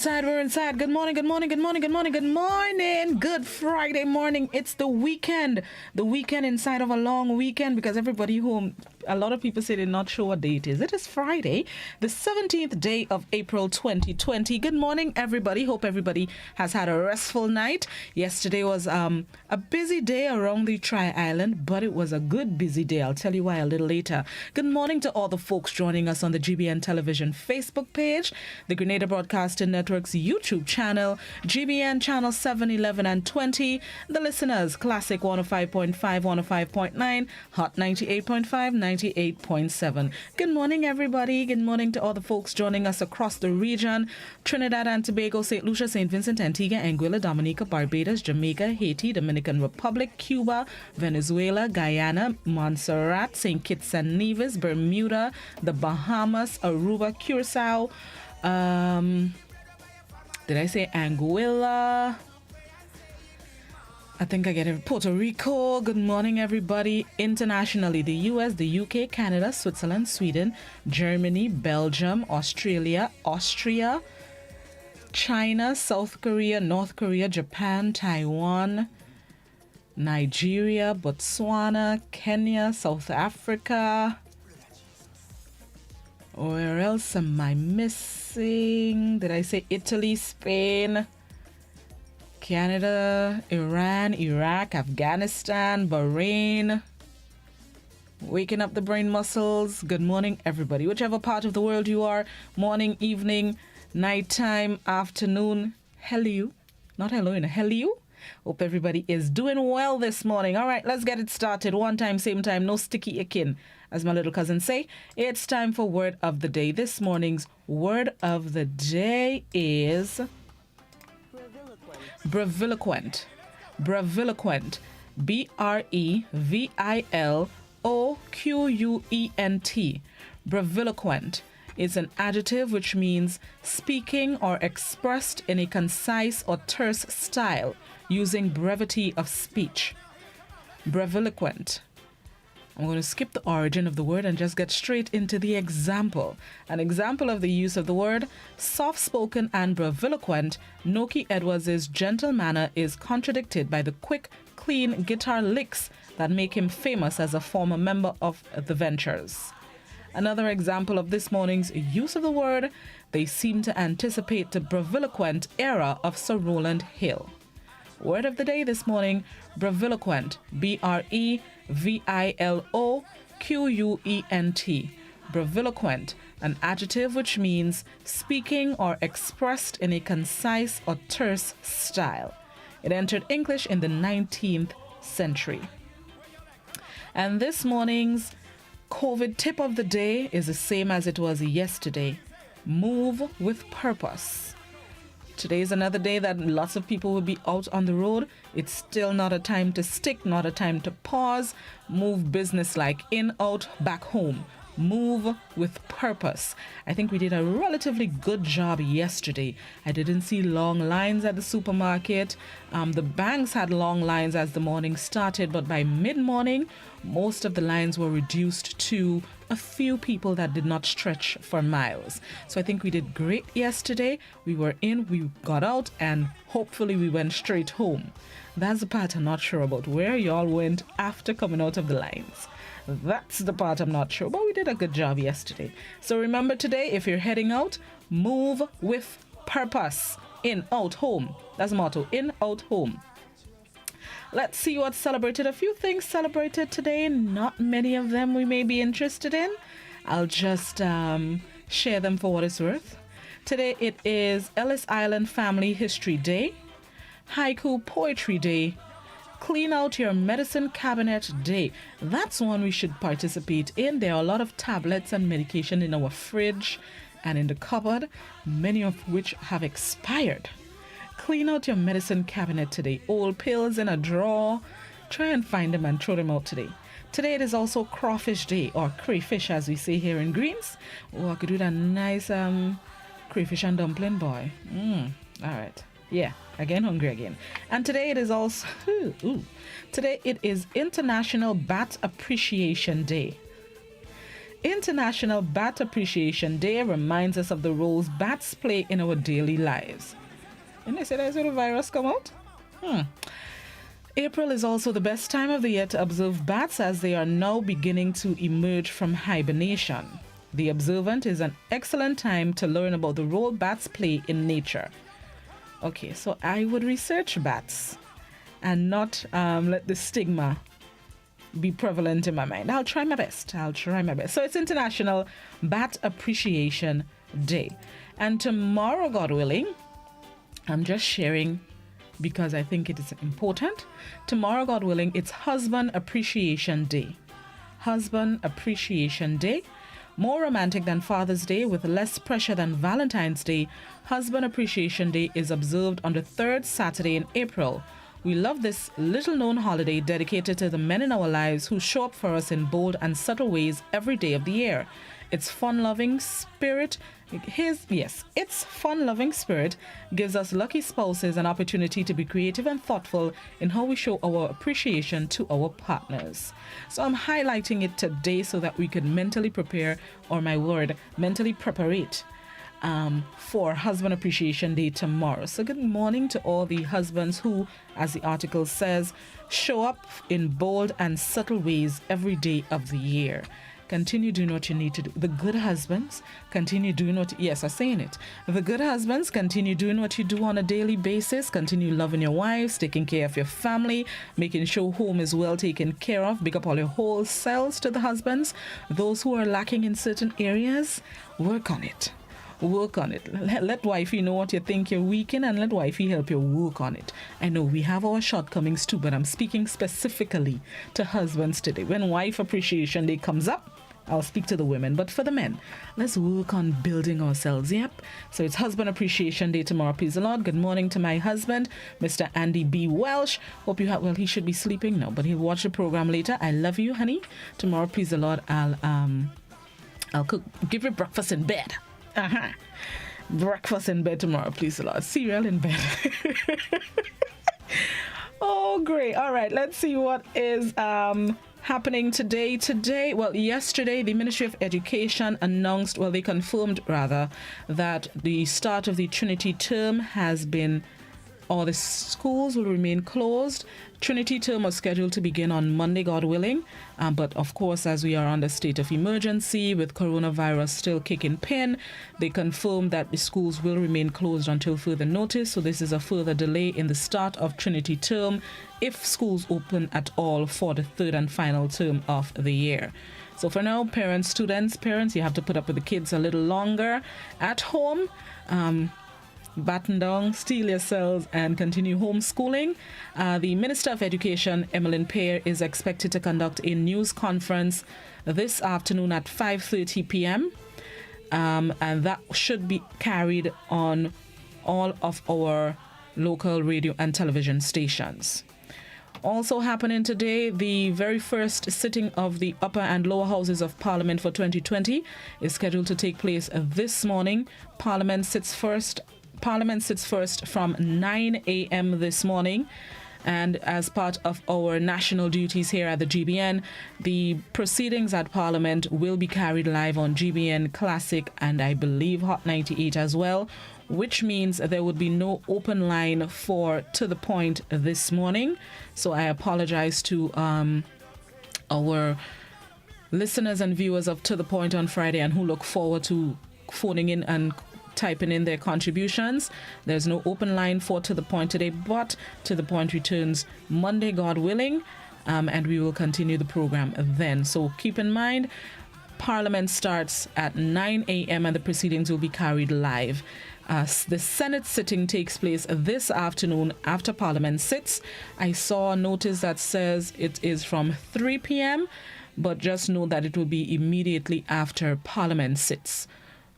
inside. We're inside. Good morning, good morning, good morning, good morning, good morning. Good Friday morning. It's the weekend. The weekend inside of a long weekend because everybody home, a lot of people say they're not sure what day it is. It is Friday, the 17th day of April 2020. Good morning, everybody. Hope everybody has had a restful night. Yesterday was a busy day around the Tri-Island, but it was a good busy day. I'll tell you why a little later. Good morning to all the folks joining us on the GBN Television Facebook page, the Grenada Broadcasting Network's YouTube channel, GBN channel 7, 11, and 20. The listeners, Classic 105.5, 105.9, Hot 98.5, 98.7. Good morning, everybody. Good morning to all the folks joining us across the region. Trinidad and Tobago, St. Lucia, St. Vincent, Antigua, Anguilla, Dominica, Barbados, Jamaica, Haiti, Dominican Republic, Cuba, Venezuela, Guyana, Montserrat, St. Kitts and Nevis, Bermuda, the Bahamas, Aruba, Curacao, did I say Anguilla? I think I get it. Puerto Rico. Good morning, everybody. Internationally, the US, the UK, Canada, Switzerland, Sweden, Germany, Belgium, Australia, Austria, China, South Korea, North Korea, Japan, Taiwan, Nigeria, Botswana, Kenya, South Africa. Where else am I missing? Did I say Italy, Spain, Canada, Iran, Iraq, Afghanistan, Bahrain? Waking up the brain muscles. Good morning, everybody. Whichever part of the world you are, morning, evening, nighttime, afternoon, hello. Not hello, hello. Hope everybody is doing well this morning. All right, let's get it started. One time, same time, no sticky ikin. As my little cousin say, it's time for Word of the Day. This morning's Word of the Day is breviloquent. Breviloquent. B-R-E-V-I-L-O-Q-U-E-N-T. Breviloquent is an adjective which means speaking or expressed in a concise or terse style using brevity of speech. Breviloquent. I'm going to skip the origin of the word and just get straight into the example. An example of the use of the word: soft-spoken and breviloquent, Noki Edwards' gentle manner is contradicted by the quick, clean guitar licks that make him famous as a former member of the Ventures. Another example of this morning's use of the word: they seem to anticipate the breviloquent era of Sir Rowland Hill. Word of the day this morning: breviloquent. B-R-E-V-I-L-O-Q-U-E-N-T. Breviloquent, an adjective which means speaking or expressed in a concise or terse style. It entered English in the 19th century. And this morning's COVID tip of the day is the same as it was yesterday: move with purpose. Today is another day that lots of people will be out on the road. It's still not a time to stick, not a time to pause. Move business-like, in, out, back home. Move with purpose. I think we did a relatively good job yesterday. I didn't see long lines at the supermarket. The banks had long lines as the morning started, but by mid-morning, most of the lines were reduced to a few people that did not stretch for miles. So I think we did great yesterday. We were in, we got out, and hopefully we went straight home. That's the part I'm not sure about, where y'all went after coming out of the lines. That's the part I'm not sure, but we did a good job yesterday. So remember today, if you're heading out, move with purpose. In, out, home. That's the motto: in, out, home. Let's see what's celebrated. A few things celebrated today, not many of them we may be interested in. I'll just share them for what it's worth. Today it is Ellis Island Family History Day, Haiku Poetry Day, Clean Out Your Medicine Cabinet Day. That's one we should participate in. There are a lot of tablets and medication in our fridge and in the cupboard, many of which have expired. Clean out your medicine cabinet today. Old pills in a drawer. Try and find them and throw them out today. Today it is also Crawfish Day, or crayfish as we say here in Greens. Oh, I could do that nice crayfish and dumpling, boy. All right. Yeah, again, hungry again. And today it is also, today it is International Bat Appreciation Day. International Bat Appreciation Day reminds us of the roles bats play in our daily lives. And they say that's where the virus come out? April is also the best time of the year to observe bats as they are now beginning to emerge from hibernation. The observant is an excellent time to learn about the role bats play in nature. Okay, so I would research bats and not let the stigma be prevalent in my mind. I'll try my best. So it's International Bat Appreciation Day. And tomorrow, God willing, I'm just sharing because I think it is important. Tomorrow, God willing, it's Husband Appreciation Day. Husband Appreciation Day. More romantic than Father's Day, with less pressure than Valentine's Day, Husband Appreciation Day is observed on the third Saturday in April. We love this little-known holiday dedicated to the men in our lives who show up for us in bold and subtle ways every day of the year. Its fun-loving spirit gives us lucky spouses an opportunity to be creative and thoughtful in how we show our appreciation to our partners. So I'm highlighting it today so that we could mentally prepare, or my word, mentally preparate for Husband Appreciation Day tomorrow. So good morning to all the husbands who, as the article says, show up in bold and subtle ways every day of the year. Continue doing what you need to do. The good husbands continue doing what, yes, I'm saying it. The good husbands continue doing what you do on a daily basis. Continue loving your wives, taking care of your family, making sure home is well taken care of. Big up all your whole selves to the husbands. Those who are lacking in certain areas, work on it. Work on it. Let wifey know what you think you're weak in, and let wifey help you work on it. I know we have our shortcomings too, but I'm speaking specifically to husbands today. When Wife Appreciation Day comes up, I'll speak to the women, but for the men, let's work on building ourselves. Yep. So it's Husband Appreciation Day tomorrow. Please the Lord. Good morning to my husband, Mr. Andy B. Welsh. Hope you have, well, he should be sleeping now, but he'll watch the program later. I love you, honey. Tomorrow, please the Lord, I'll cook, give you breakfast in bed. Breakfast in bed tomorrow, please the Lord. Cereal in bed. Oh, great. All right. Let's see what is happening today. Yesterday, the Ministry of Education announced, they confirmed rather, that the start of the Trinity term has been, or the schools will remain closed. Trinity term was scheduled to begin on Monday, God willing. But of course, as we are under state of emergency with coronavirus still kicking pin, they confirmed that the schools will remain closed until further notice. So this is a further delay in the start of Trinity term, if schools open at all for the third and final term of the year. So for now, parents, you have to put up with the kids a little longer at home. Batten down, steel yourselves, and continue homeschooling. The Minister of Education, Emmeline Pear, is expected to conduct a news conference this afternoon at 5:30 p.m. And that should be carried on all of our local radio and television stations. Also happening today, the very first sitting of the upper and lower houses of Parliament for 2020 is scheduled to take place this morning. Parliament sits first from 9 a.m. this morning. And as part of our national duties here at the GBN, the proceedings at Parliament will be carried live on GBN Classic and I believe Hot 98 as well, which means there would be no open line for To The Point this morning. So I apologize to our listeners and viewers of To The Point on Friday and who look forward to phoning in and typing in their contributions. There's no open line for To The Point today, but To The Point returns Monday, God willing, and we will continue the program then. So keep in mind, Parliament starts at 9 a.m. and the proceedings will be carried live. The Senate sitting takes place this afternoon after Parliament sits. I saw a notice that says it is from 3 p.m., but just know that it will be immediately after Parliament sits.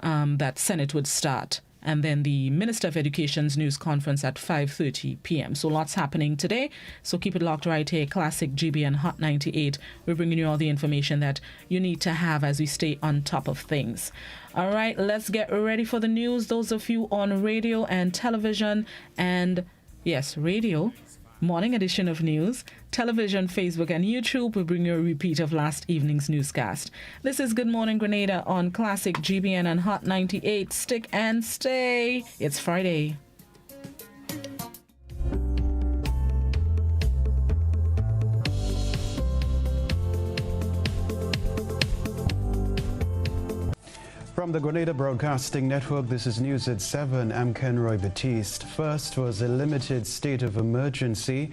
That Senate would start, and then the Minister of Education's news conference at 5:30 p.m. So lots happening today. So keep it locked right here. Classic GBN Hot 98. We're bringing you all the information that you need to have as we stay on top of things. All right, let's get ready for the news. Those of you on radio and television, and yes, radio, morning edition of news. Television, Facebook and YouTube will bring you a repeat of last evening's newscast. This is Good Morning Grenada on Classic GBN and Hot 98. Stick and stay. It's Friday. From the Grenada Broadcasting Network, this is News at 7. I'm Ken Roy Batiste. First was a limited state of emergency,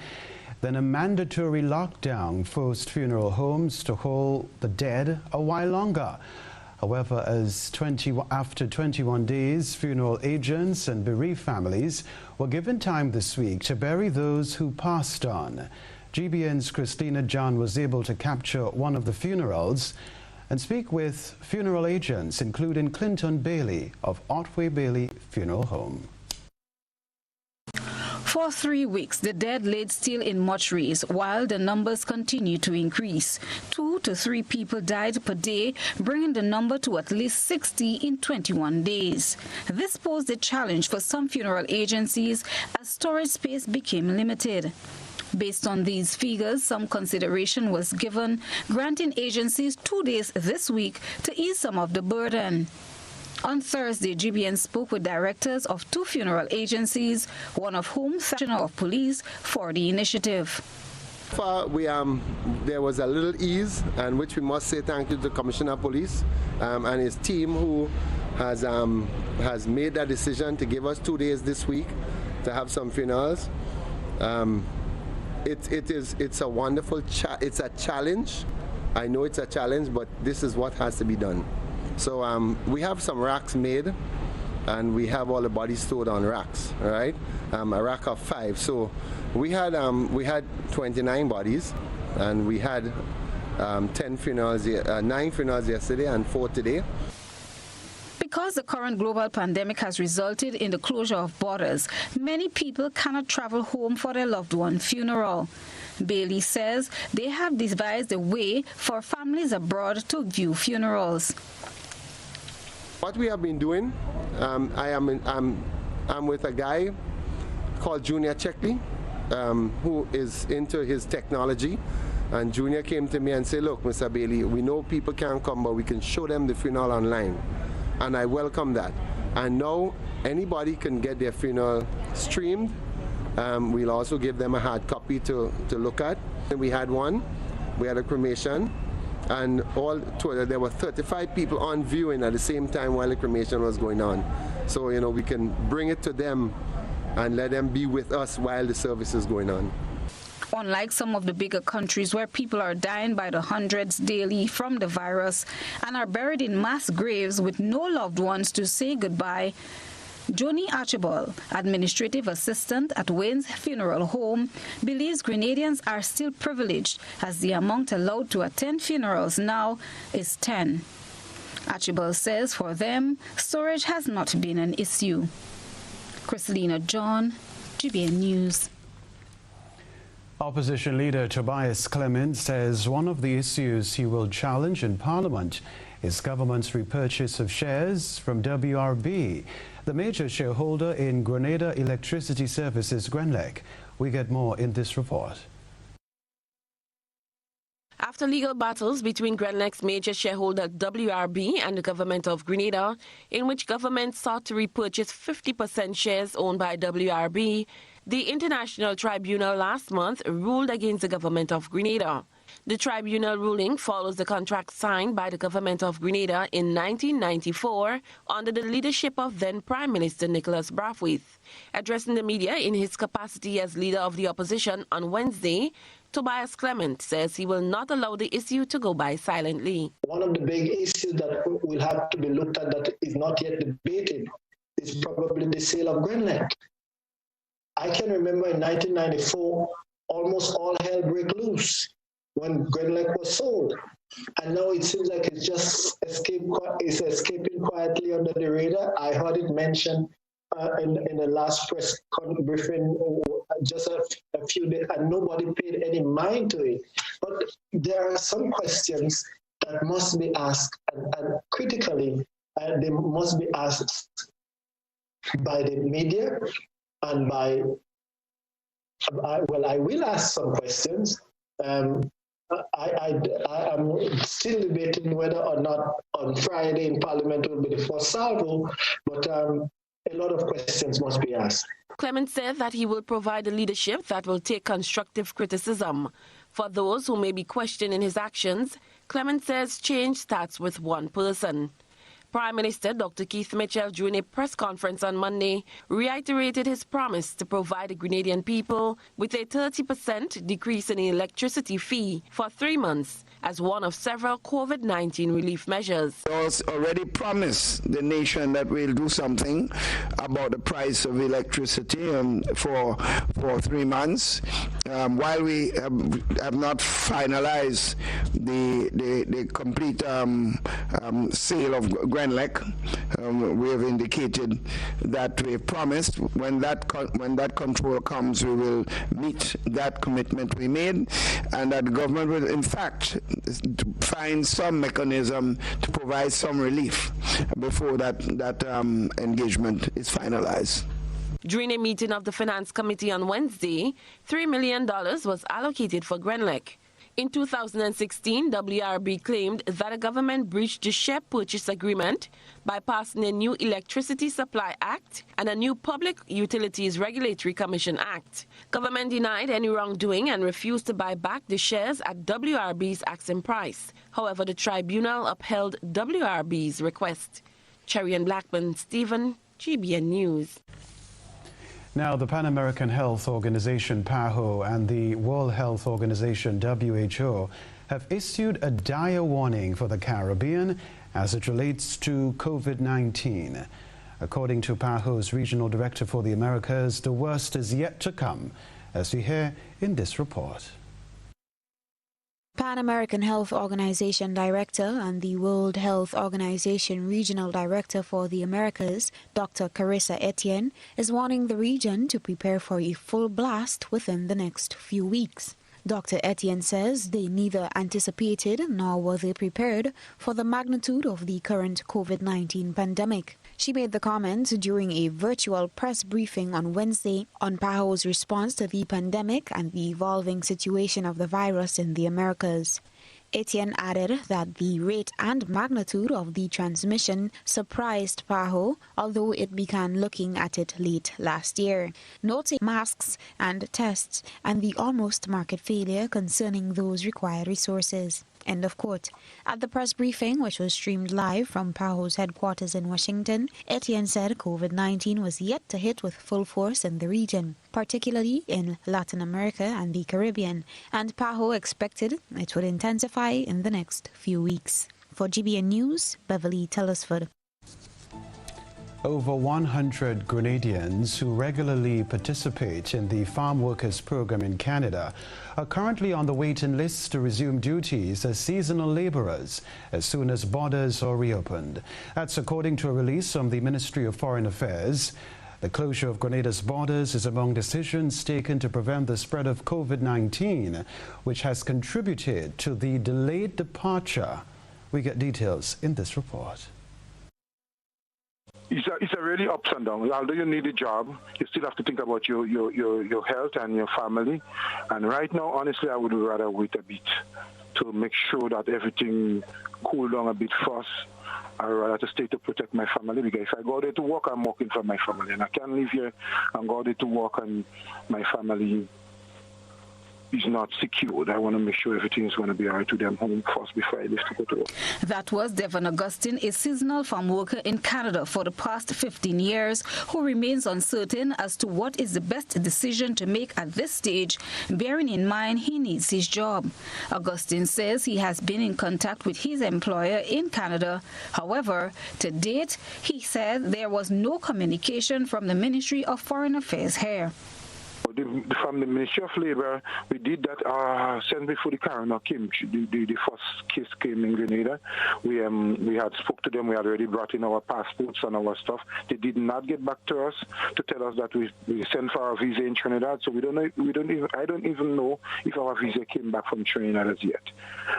then a mandatory lockdown forced funeral homes to hold the dead a while longer. However, after 21 days, funeral agents and bereaved families were given time this week to bury those who passed on. GBN's Christina John was able to capture one of the funerals and speak with funeral agents, including Clinton Bailey of Otway Bailey Funeral Home. For 3 weeks, the dead laid still in mortuaries while the numbers continue to increase. 2 to 3 people died per day, bringing the number to at least 60 in 21 days. This posed a challenge for some funeral agencies as storage space became limited. Based on these figures, some consideration was given, granting agencies 2 days this week to ease some of the burden. On Thursday, GBN spoke with directors of 2 funeral agencies, one of whom thanked the Commissioner of Police for the initiative. There was a little ease, and which we must say thank you to the Commissioner of Police and his team, who has made that decision to give us 2 days this week to have some funerals. It's a wonderful it's a challenge. I know it's a challenge, but this is what has to be done. So we have some racks made, and we have all the bodies stored on racks. All right, a rack of 5. So we had 29 bodies, and we had 9 funerals yesterday and 4 today. Because the current global pandemic has resulted in the closure of borders, many people cannot travel home for their loved one funeral. Bailey says they have devised a way for families abroad to view funerals. What we have been doing, I'm with a guy called Junior Checkley, who is into his technology. And Junior came to me and said, look, Mr. Bailey, we know people can't come, but we can show them the funeral online. And I welcome that. And now anybody can get their funeral streamed. We'll also give them a hard copy to look at. And we had one, we had a cremation, and there were 35 people on viewing at the same time while the cremation was going on. So, you know, we can bring it to them and let them be with us while the service is going on. Unlike some of the bigger countries where people are dying by the hundreds daily from the virus and are buried in mass graves with no loved ones to say goodbye, Joni Archibald, administrative assistant at Wayne's Funeral Home, believes Grenadians are still privileged as the amount allowed to attend funerals now is 10. Archibald says for them, storage has not been an issue. Christina John, GBN News. Opposition leader Tobias Clement says one of the issues he will challenge in Parliament is government's repurchase of shares from WRB, the major shareholder in Grenada Electricity Services Grenlec. We get more in this report. After legal battles between Grenlec's major shareholder WRB and the government of Grenada, in which government sought to repurchase 50% shares owned by WRB, the International Tribunal last month ruled against the government of Grenada. The tribunal ruling follows the contract signed by the government of Grenada in 1994 under the leadership of then Prime Minister Nicholas Brathwaite. Addressing the media in his capacity as leader of the opposition on Wednesday, Tobias Clement says he will not allow the issue to go by silently. One of the big issues that will have to be looked at that is not yet debated is probably the sale of Grenlec. I can remember in 1994, almost all hell broke loose when Grenlec was sold. And now it seems like it's just escaping quietly under the radar. I heard it mentioned in the last press briefing just a few days, and nobody paid any mind to it. But there are some questions that must be asked, and critically, they must be asked by the media and by I will ask some questions. I'm still debating whether or not on Friday in Parliament will be the first salvo, but a lot of questions must be asked. Clement said that he will provide a leadership that will take constructive criticism. For those who may be questioning his actions, Clement says change starts with one person. Prime Minister Dr. Keith Mitchell, during a press conference on Monday, reiterated his promise to provide the Grenadian people with a 30% decrease in the electricity fee for 3 months as one of several COVID-19 relief measures. We already promised the nation that we'll do something about the price of electricity for 3 months. While we have not finalized the complete sale of Grenlec, we have indicated that we have promised when that control comes, we will meet that commitment we made, and that the government will in fact find some mechanism to provide some relief before that engagement is finalized. During a meeting of the Finance Committee on Wednesday, $3 million was allocated for Grenlec. In 2016, WRB claimed that the government breached the share purchase agreement by passing a new Electricity Supply Act and a new Public Utilities Regulatory Commission Act. Government denied any wrongdoing and refused to buy back the shares at WRB's asking price. However, the tribunal upheld WRB's request. Cherry and Blackburn, Stephen, GBN News. Now, the Pan American Health Organization, PAHO, and the World Health Organization, WHO, have issued a dire warning for the Caribbean as it relates to COVID-19. According to PAHO's Regional Director for the Americas, the worst is yet to come, as we hear in this report. Pan American Health Organization Director and the World Health Organization Regional Director for the Americas, Dr. Carissa Etienne, is warning the region to prepare for a full blast within the next few weeks. Dr. Etienne says they neither anticipated nor were they prepared for the magnitude of the current COVID-19 pandemic. She made the comments during a virtual press briefing on Wednesday on PAHO's response to the pandemic and the evolving situation of the virus in the Americas. Etienne added that the rate and magnitude of the transmission surprised PAHO, although it began looking at it late last year, noting masks and tests and the almost market failure concerning those required resources. End of quote. At the press briefing, which was streamed live from PAHO's headquarters in Washington, Etienne said COVID-19 was yet to hit with full force in the region, particularly in Latin America and the Caribbean, and PAHO expected it would intensify in the next few weeks. For GBN News, Beverly Tellersford. Over 100 Grenadians who regularly participate in the Farm Workers Program in Canada are currently on the waiting list to resume duties as seasonal laborers as soon as borders are reopened. That's according to a release from the Ministry of Foreign Affairs. The closure of Grenada's borders is among decisions taken to prevent the spread of COVID-19, which has contributed to the delayed departure. We get details in this report. It's a really ups and downs. Although you need a job, you still have to think about your health and your family. And right now, honestly, I would rather wait a bit to make sure that everything cool down a bit first. I'd rather to stay to protect my family, because if I go there to work, I'm working for my family. And I can't live here and go there to work and my family is not secured. I want to make sure everything is going to be all right to them home first before I leave to go to work. That was Devon Augustine, a seasonal farm worker in Canada for the past 15 years, who remains uncertain as to what is the best decision to make at this stage, bearing in mind he needs his job. Augustine says he has been in contact with his employer in Canada. However, to date, he said there was no communication from the Ministry of Foreign Affairs here. From the Ministry of Labour, we did that sent before the coroner came. The first case came in Grenada. We had spoke to them. We had already brought in our passports and our stuff. They did not get back to us to tell us that we sent for our visa in Trinidad. So I don't even know if our visa came back from Trinidad as yet.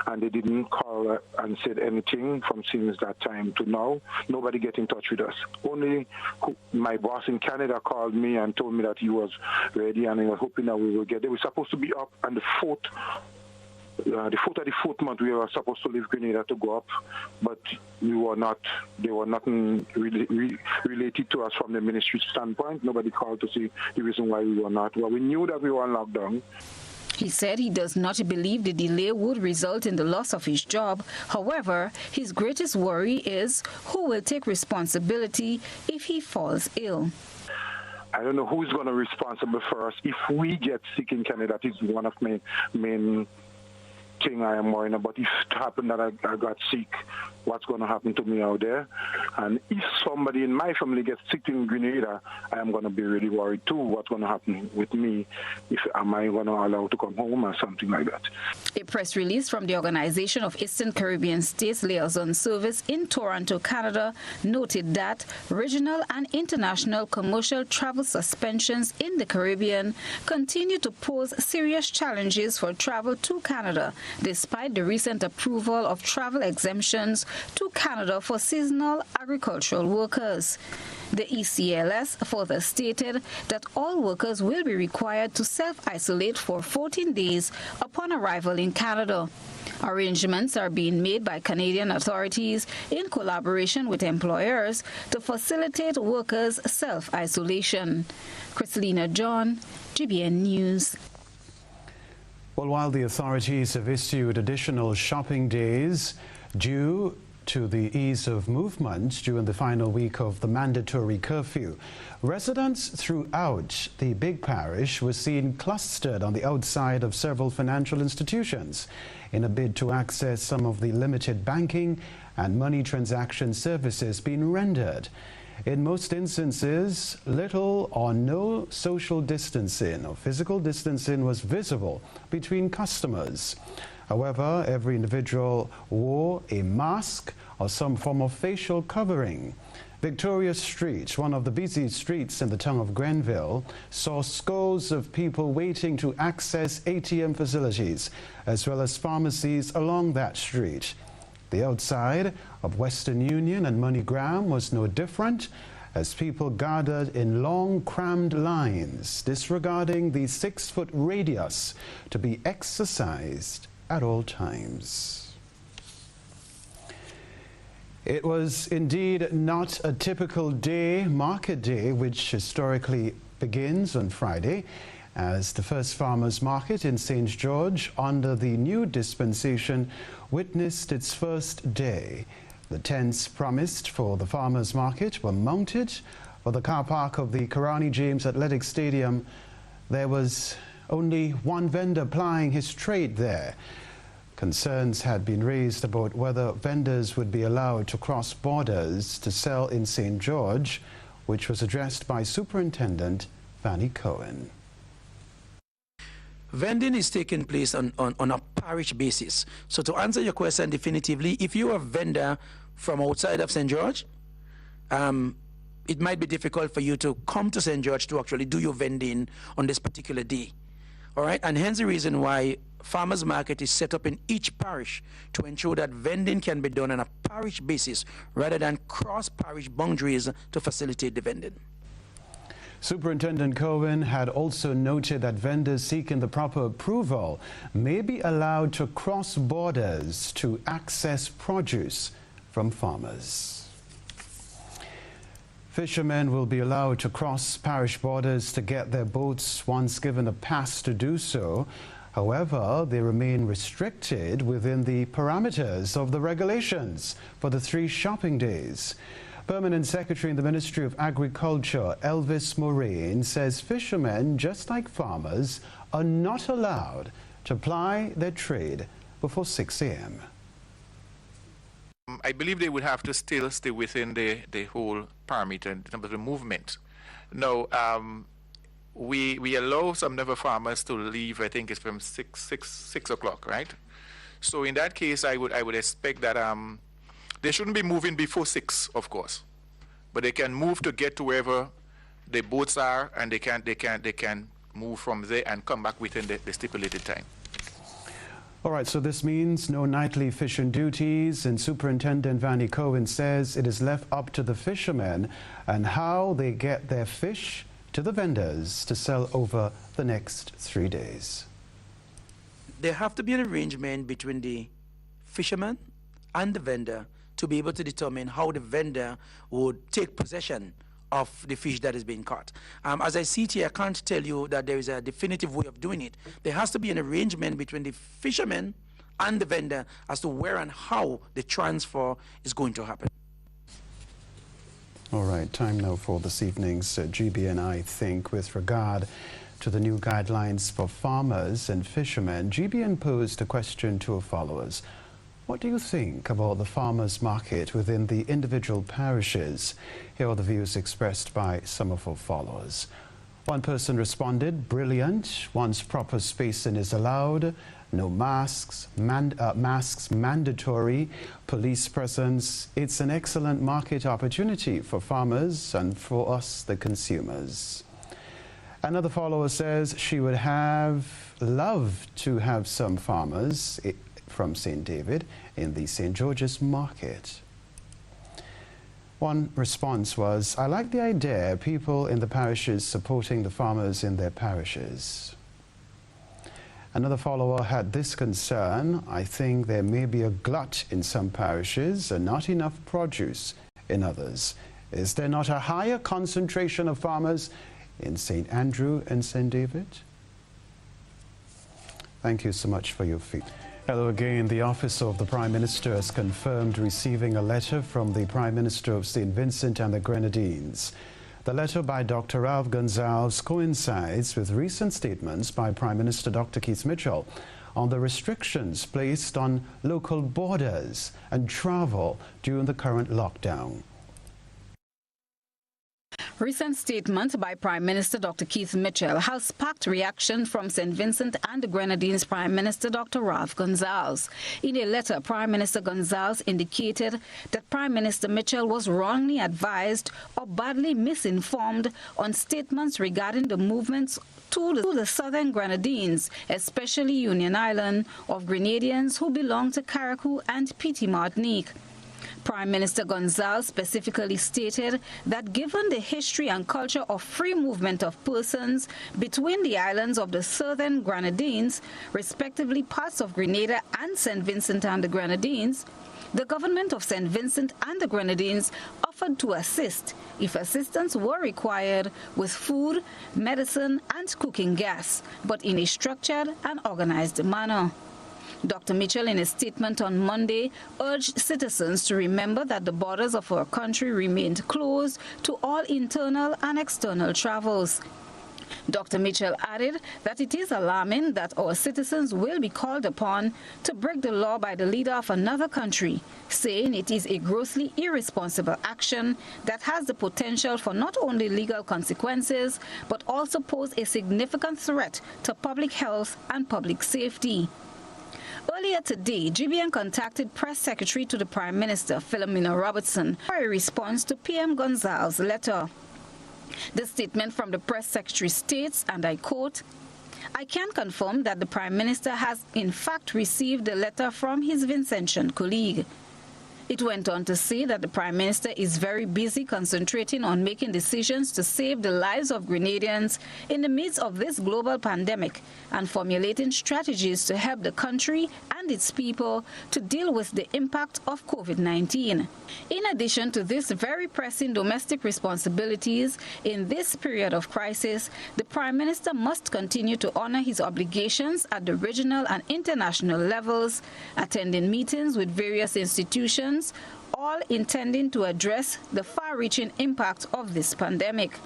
And they didn't call and said anything from since that time to now. Nobody get in touch with us. Only my boss in Canada called me and told me that he was ready Friday, and I was hoping that we will get there. We're supposed to be up on the 4th. The 4th of the 4th month, we were supposed to leave Grenada to go up, but we were not. There were nothing related to us from the ministry standpoint. Nobody called to see the reason why we were not. Well, we knew that we were on lockdown. He said he does not believe the delay would result in the loss of his job. However, his greatest worry is who will take responsibility if he falls ill. I don't know who is going to be responsible for us if we get sick in Canada. That is one of my main thing I am worrying about. If it happened that I got sick, what's going to happen to me out there? And if somebody in my family gets sick in Grenada, I am going to be really worried too. What's going to happen with me? Am I going to allow to come home or something like that? A press release from the Organization of Eastern Caribbean States Liaison Service in Toronto, Canada, noted that regional and international commercial travel suspensions in the Caribbean continue to pose serious challenges for travel to Canada, despite the recent approval of travel exemptions to Canada for seasonal agricultural workers. The ECLS further stated that all workers will be required to self-isolate for 14 days upon arrival in Canada. Arrangements are being made by Canadian authorities in collaboration with employers to facilitate workers' self-isolation. Christelina John, GBN News. Well, while the authorities have issued additional shopping days due to the ease of movement during the final week of the mandatory curfew, residents throughout the big parish were seen clustered on the outside of several financial institutions in a bid to access some of the limited banking and money transaction services being rendered. In most instances, little or no social distancing or physical distancing was visible between customers. However, every individual wore a mask or some form of facial covering. Victoria Street, one of the busy streets in the town of Grenville, saw scores of people waiting to access ATM facilities as well as pharmacies along that street. The outside of Western Union and MoneyGram was no different, as people gathered in long, crammed lines, disregarding the 6-foot radius to be exercised at all times. It was indeed not a typical day, market day, which historically begins on Friday, as the first farmers' market in St. George under the new dispensation witnessed its first day. The tents promised for the farmers' market were mounted for the car park of the Karani James Athletic Stadium. There was only one vendor plying his trade there. Concerns had been raised about whether vendors would be allowed to cross borders to sell in St. George, which was addressed by Superintendent Fanny Cohen. Vending is taking place on a parish basis. So to answer your question definitively, if you're a vendor from outside of St. George, it might be difficult for you to come to St. George to actually do your vending on this particular day. All right, and hence the reason why farmers market is set up in each parish to ensure that vending can be done on a parish basis rather than cross parish boundaries to facilitate the vending. Superintendent Cohen had also noted that vendors seeking the proper approval may be allowed to cross borders to access produce from farmers. Fishermen will be allowed to cross parish borders to get their boats once given a pass to do so. However, they remain restricted within the parameters of the regulations for the 3 shopping days. Permanent Secretary in the Ministry of Agriculture, Elvis Moraine, says fishermen, just like farmers, are not allowed to ply their trade before 6 a.m. I believe they would have to still stay within the whole parameter in terms of the movement. Now, we allow some of the farmers to leave, I think it's from 6 o'clock, right? So in that case, I would expect that they shouldn't be moving before 6, of course, but they can move to get to wherever the boats are, and they can move from there and come back within the stipulated time. All right, so this means no nightly fishing duties, and Superintendent Fanny Cohen says it is left up to the fishermen and how they get their fish to the vendors to sell over the next 3 days. There have to be an arrangement between the fisherman and the vendor to be able to determine how the vendor would take possession of the fish that is being caught. As I see it here, I can't tell you that there is a definitive way of doing it. There has to be an arrangement between the fisherman and the vendor as to where and how the transfer is going to happen. All right, time now for this evening's GBN, I think, with regard to the new guidelines for farmers and fishermen. GBN posed a question to our followers. What do you think about the farmers' market within the individual parishes? Here are the views expressed by some of our followers. One person responded, brilliant, once proper spacing is allowed, no masks, masks mandatory, police presence. It's an excellent market opportunity for farmers and for us, the consumers. Another follower says she would have loved to have some farmers from St. David in the St. George's market. One response was, I like the idea, people in the parishes supporting the farmers in their parishes. Another follower had this concern, I think there may be a glut in some parishes and not enough produce in others. Is there not a higher concentration of farmers in St. Andrew and St. David? Thank you so much for your feedback. Hello again. The Office of the Prime Minister has confirmed receiving a letter from the Prime Minister of St. Vincent and the Grenadines. The letter by Dr. Ralph Gonsalves coincides with recent statements by Prime Minister Dr. Keith Mitchell on the restrictions placed on local borders and travel during the current lockdown. Recent statement by Prime Minister Dr. Keith Mitchell has sparked reaction from St. Vincent and the Grenadines Prime Minister Dr. Ralph Gonsalves. In a letter, Prime Minister Gonsalves indicated that Prime Minister Mitchell was wrongly advised or badly misinformed on statements regarding the movements to the southern Grenadines, especially Union Island, of Grenadians who belong to Carriacou and Petite Martinique. Prime Minister Gonsalves specifically stated that given the history and culture of free movement of persons between the islands of the southern Grenadines, respectively parts of Grenada and St. Vincent and the Grenadines, the government of St. Vincent and the Grenadines offered to assist if assistance were required with food, medicine and cooking gas, but in a structured and organized manner. Dr. Mitchell, in a statement on Monday, urged citizens to remember that the borders of our country remained closed to all internal and external travels. Dr. Mitchell added that it is alarming that our citizens will be called upon to break the law by the leader of another country, saying it is a grossly irresponsible action that has the potential for not only legal consequences, but also pose a significant threat to public health and public safety. Earlier today, GBN contacted Press Secretary to the Prime Minister, Philomena Robertson, for a response to PM Gonsalves' letter. The statement from the Press Secretary states, and I quote, I can confirm that the Prime Minister has in fact received the letter from his Vincentian colleague. It went on to say that the Prime Minister is very busy concentrating on making decisions to save the lives of Grenadians in the midst of this global pandemic and formulating strategies to help the country and its people to deal with the impact of COVID-19. In addition to these very pressing domestic responsibilities in this period of crisis, the Prime Minister must continue to honor his obligations at the regional and international levels, attending meetings with various institutions, all intending to address the far-reaching impact of this pandemic.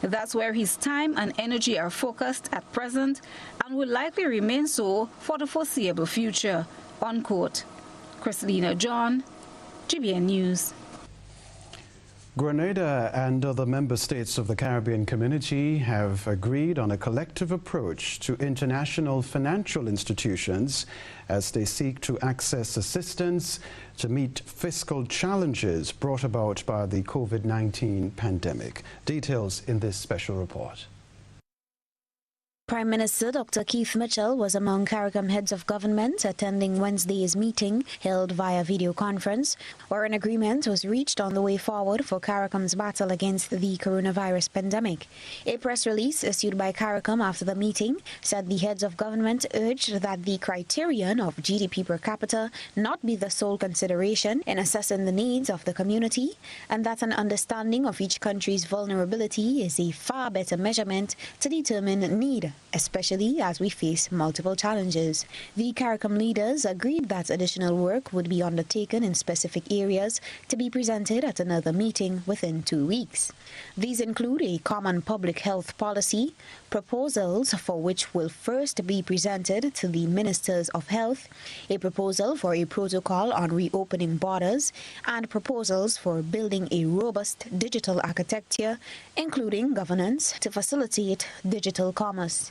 That's where his time and energy are focused at present and will likely remain so for the foreseeable future, unquote. Christina John, GBN News. Grenada and other member states of the Caribbean community have agreed on a collective approach to international financial institutions as they seek to access assistance to meet fiscal challenges brought about by the COVID-19 pandemic. Details in this special report. Prime Minister Dr. Keith Mitchell was among CARICOM heads of government attending Wednesday's meeting held via video conference, where an agreement was reached on the way forward for CARICOM's battle against the coronavirus pandemic. A press release issued by CARICOM after the meeting said the heads of government urged that the criterion of GDP per capita not be the sole consideration in assessing the needs of the community, and that an understanding of each country's vulnerability is a far better measurement to determine need, especially as we face multiple challenges. The CARICOM leaders agreed that additional work would be undertaken in specific areas to be presented at another meeting within 2 weeks. These include a common public health policy, proposals for which will first be presented to the Ministers of Health, a proposal for a protocol on reopening borders, and proposals for building a robust digital architecture, including governance to facilitate digital commerce.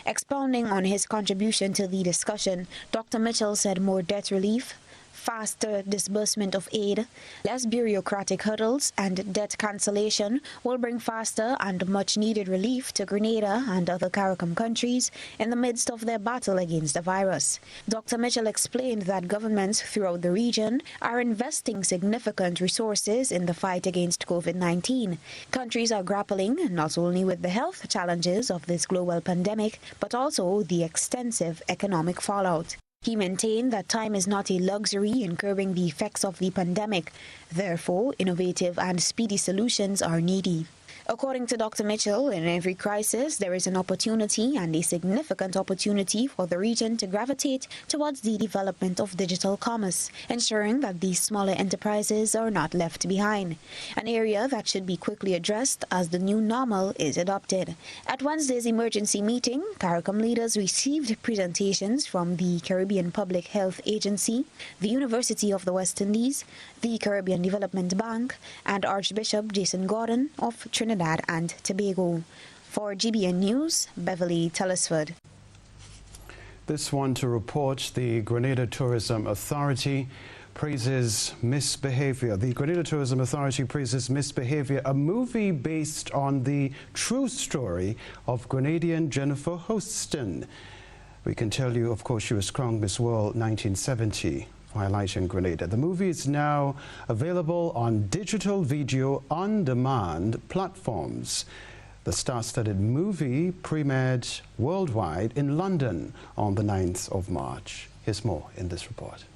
Expounding on his contribution to the discussion, Dr. Mitchell said more debt relief, faster disbursement of aid, less bureaucratic hurdles, and debt cancellation will bring faster and much-needed relief to Grenada and other CARICOM countries in the midst of their battle against the virus. Dr. Mitchell explained that governments throughout the region are investing significant resources in the fight against COVID-19. Countries are grappling not only with the health challenges of this global pandemic, but also the extensive economic fallout. He maintained that time is not a luxury in curbing the effects of the pandemic. Therefore, innovative and speedy solutions are needed. According to Dr. Mitchell, in every crisis, there is an opportunity and a significant opportunity for the region to gravitate towards the development of digital commerce, ensuring that these smaller enterprises are not left behind, an area that should be quickly addressed as the new normal is adopted. At Wednesday's emergency meeting, CARICOM leaders received presentations from the Caribbean Public Health Agency, the University of the West Indies, the Caribbean Development Bank, and Archbishop Jason Gordon of Trinidad and Tobago. For GBN News, Beverly Telesford. This one to report the Grenada Tourism Authority praises Misbehavior. The Grenada Tourism Authority praises Misbehavior, a movie based on the true story of Grenadian Jennifer Houston. We can tell you, of course, she was crowned Miss World 1970. Highlighting Grenada. The movie is now available on digital video on-demand platforms. The star-studded movie premiered worldwide in London on the 9th of March. Here's more in this report.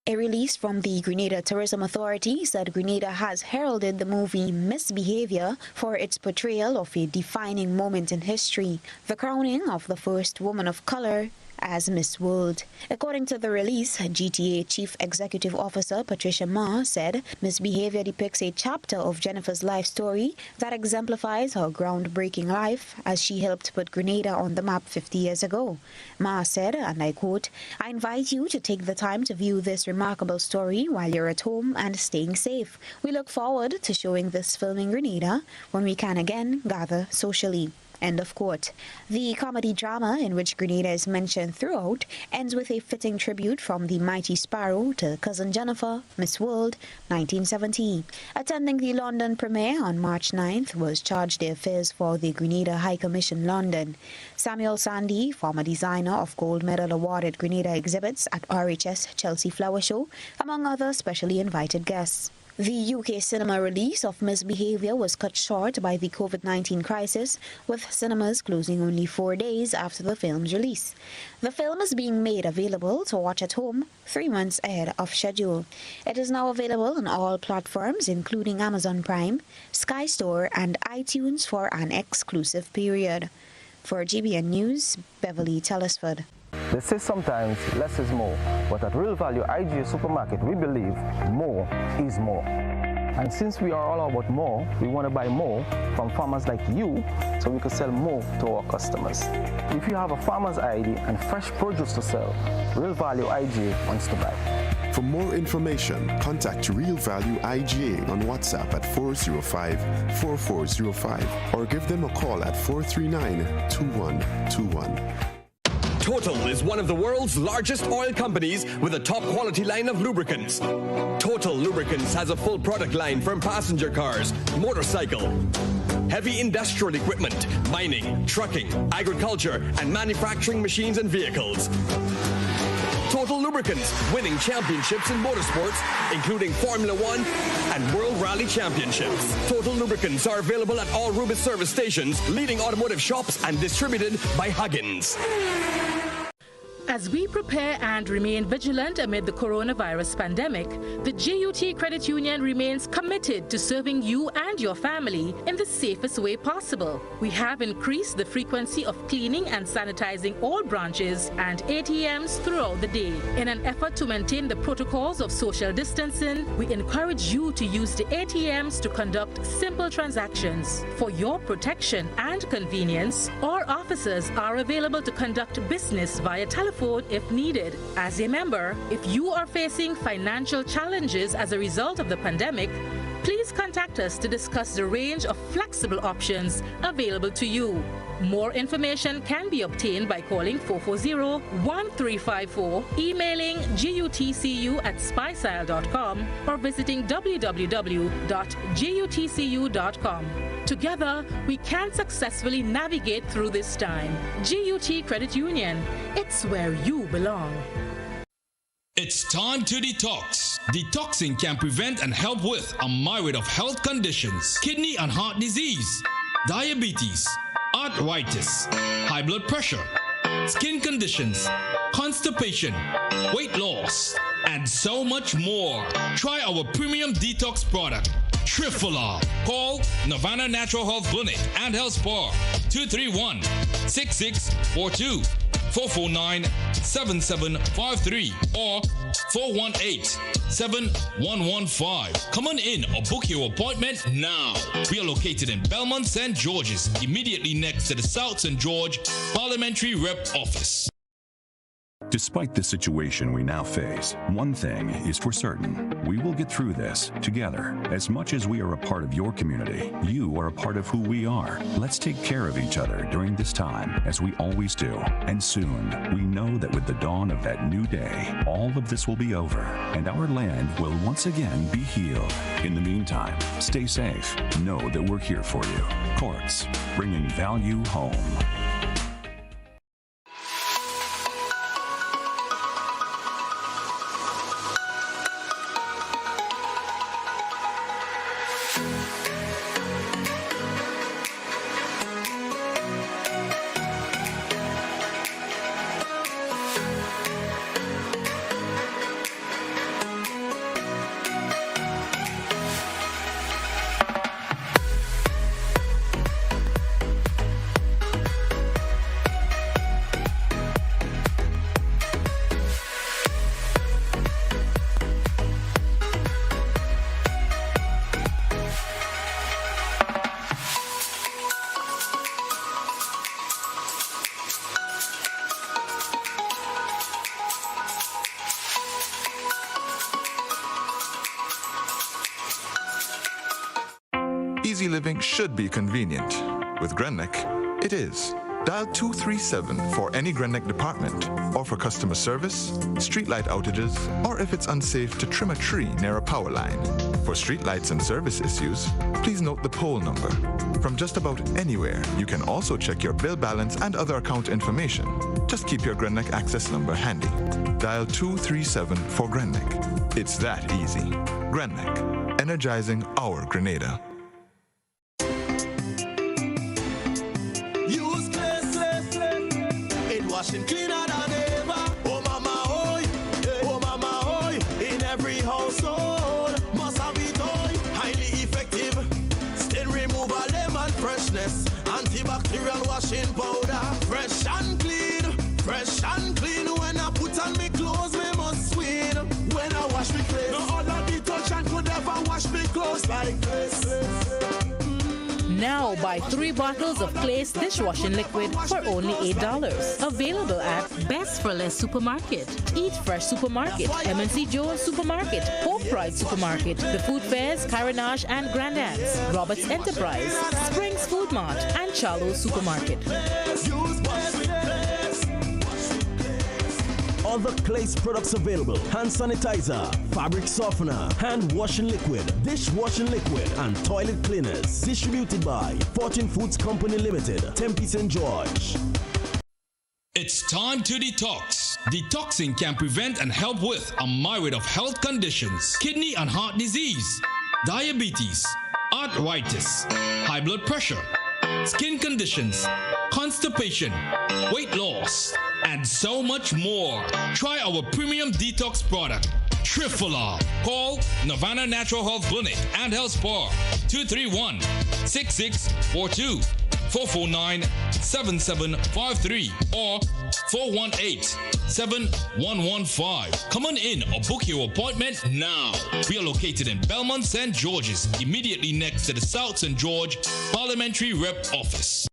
A release from the Grenada Tourism Authority said Grenada has heralded the movie Misbehavior for its portrayal of a defining moment in history, the crowning of the first woman of color as Miss World. According to the release, GTA Chief Executive Officer Patricia Ma said Misbehavior depicts a chapter of Jennifer's life story that exemplifies her groundbreaking life as she helped put Grenada on the map 50 years ago. Ma said, and I quote, "I invite you to take the time to view this remarkable story while you're at home and staying safe. We look forward to showing this film in Grenada when we can again gather socially." End of quote. The comedy drama, in which Grenada is mentioned throughout, ends with a fitting tribute from the Mighty Sparrow to Cousin Jennifer, Miss World, 1970. Attending the London premiere on March 9th was Charge d'Affaires for the Grenada High Commission London. Samuel Sandy, former designer of gold medal awarded Grenada exhibits at RHS Chelsea Flower Show, among other specially invited guests. The UK cinema release of Misbehavior was cut short by the COVID-19 crisis, with cinemas closing only 4 days after the film's release. The film is being made available to watch at home 3 months ahead of schedule. It is now available on all platforms, including Amazon Prime, Sky Store, and iTunes for an exclusive period. For GBN News, Beverly Telesford. They say sometimes less is more, but at Real Value IGA Supermarket, we believe more is more. And since we are all about more, we want to buy more from farmers like you so we can sell more to our customers. If you have a farmer's ID and fresh produce to sell, Real Value IGA wants to buy. For more information, contact Real Value IGA on WhatsApp at 405-4405 or give them a call at 439-2121. Total is one of the world's largest oil companies with a top quality line of lubricants. Total Lubricants has a full product line from passenger cars, motorcycle, heavy industrial equipment, mining, trucking, agriculture, and manufacturing machines and vehicles. Total Lubricants, winning championships in motorsports, including Formula One and World Rally Championships. Total Lubricants are available at all Rubis service stations, leading automotive shops, and distributed by Huggins. As we prepare and remain vigilant amid the coronavirus pandemic, the GUT Credit Union remains committed to serving you and your family in the safest way possible. We have increased the frequency of cleaning and sanitizing all branches and ATMs throughout the day. In an effort to maintain the protocols of social distancing, we encourage you to use the ATMs to conduct simple transactions. For your protection and convenience, our officers are available to conduct business via telephone if needed. As a member, if you are facing financial challenges as a result of the pandemic, please contact us to discuss the range of flexible options available to you. More information can be obtained by calling 440-1354, emailing gutcu@spicile.com, or visiting www.gutcu.com. Together, we can successfully navigate through this time. GUT Credit Union, it's where you belong. It's time to detox. Detoxing can prevent and help with a myriad of health conditions: kidney and heart disease, diabetes, arthritis, high blood pressure, skin conditions, constipation, weight loss, and so much more. Try our premium detox product, Trifala. Call Nirvana Natural Health Clinic and Health Spa 231-6642, 449-7753, or 418-7115. Come on in or book your appointment now. We are located in Belmont, St. George's, immediately next to the South St. George Parliamentary Rep Office. Despite the situation we now face, one thing is for certain. We will get through this together. As much as we are a part of your community, you are a part of who we are. Let's take care of each other during this time, as we always do. And soon, we know that with the dawn of that new day, all of this will be over, and our land will once again be healed. In the meantime, stay safe. Know that we're here for you. Courts, bringing value home. Easy living should be convenient. With Grenneck, it is. Dial 237 for any Grenneck department, or for customer service, streetlight outages, or if it's unsafe to trim a tree near a power line. For streetlights and service issues, please note the pole number. From just about anywhere, you can also check your bill balance and other account information. Just keep your Grenneck access number handy. Dial 237 for Grenneck. It's that easy. Grenneck, energizing our Grenada. Washing cleaner than ever. Oh mama, oi, oh mama, oi. In every household, must have it, oi. Highly effective, stain removal, lemon freshness, antibacterial washing powder. Fresh and clean, fresh and clean. When I put on me clothes, me must win. When I wash me clothes, no other detergent could ever wash me clothes like this. Now buy 3 bottles of Clay's dishwashing liquid for only $8. Available at Best for Less Supermarket, Eat Fresh Supermarket, M&C Jones Supermarket, Hope Pride Supermarket, The Food Fairs, Carenage and Grandad's, Roberts Enterprise, Springs Food Mart, and Charlo's Supermarket. other Clay's products available: hand sanitizer, fabric softener, hand washing liquid, dishwashing liquid, and toilet cleaners. Distributed by Fortune Foods Company Limited, Tempe St. George. It's time to detox. Detoxing can prevent and help with a myriad of health conditions: kidney and heart disease, diabetes, arthritis, high blood pressure, skin conditions, constipation, weight loss, and so much more. Try our premium detox product, Trifala. Call Nirvana Natural Health Clinic and Health Spa 231-6642, 449-7753, or 418-7115. Come on in or book your appointment now. We are located in Belmont, St. George's, immediately next to the South St. George Parliamentary Rep Office.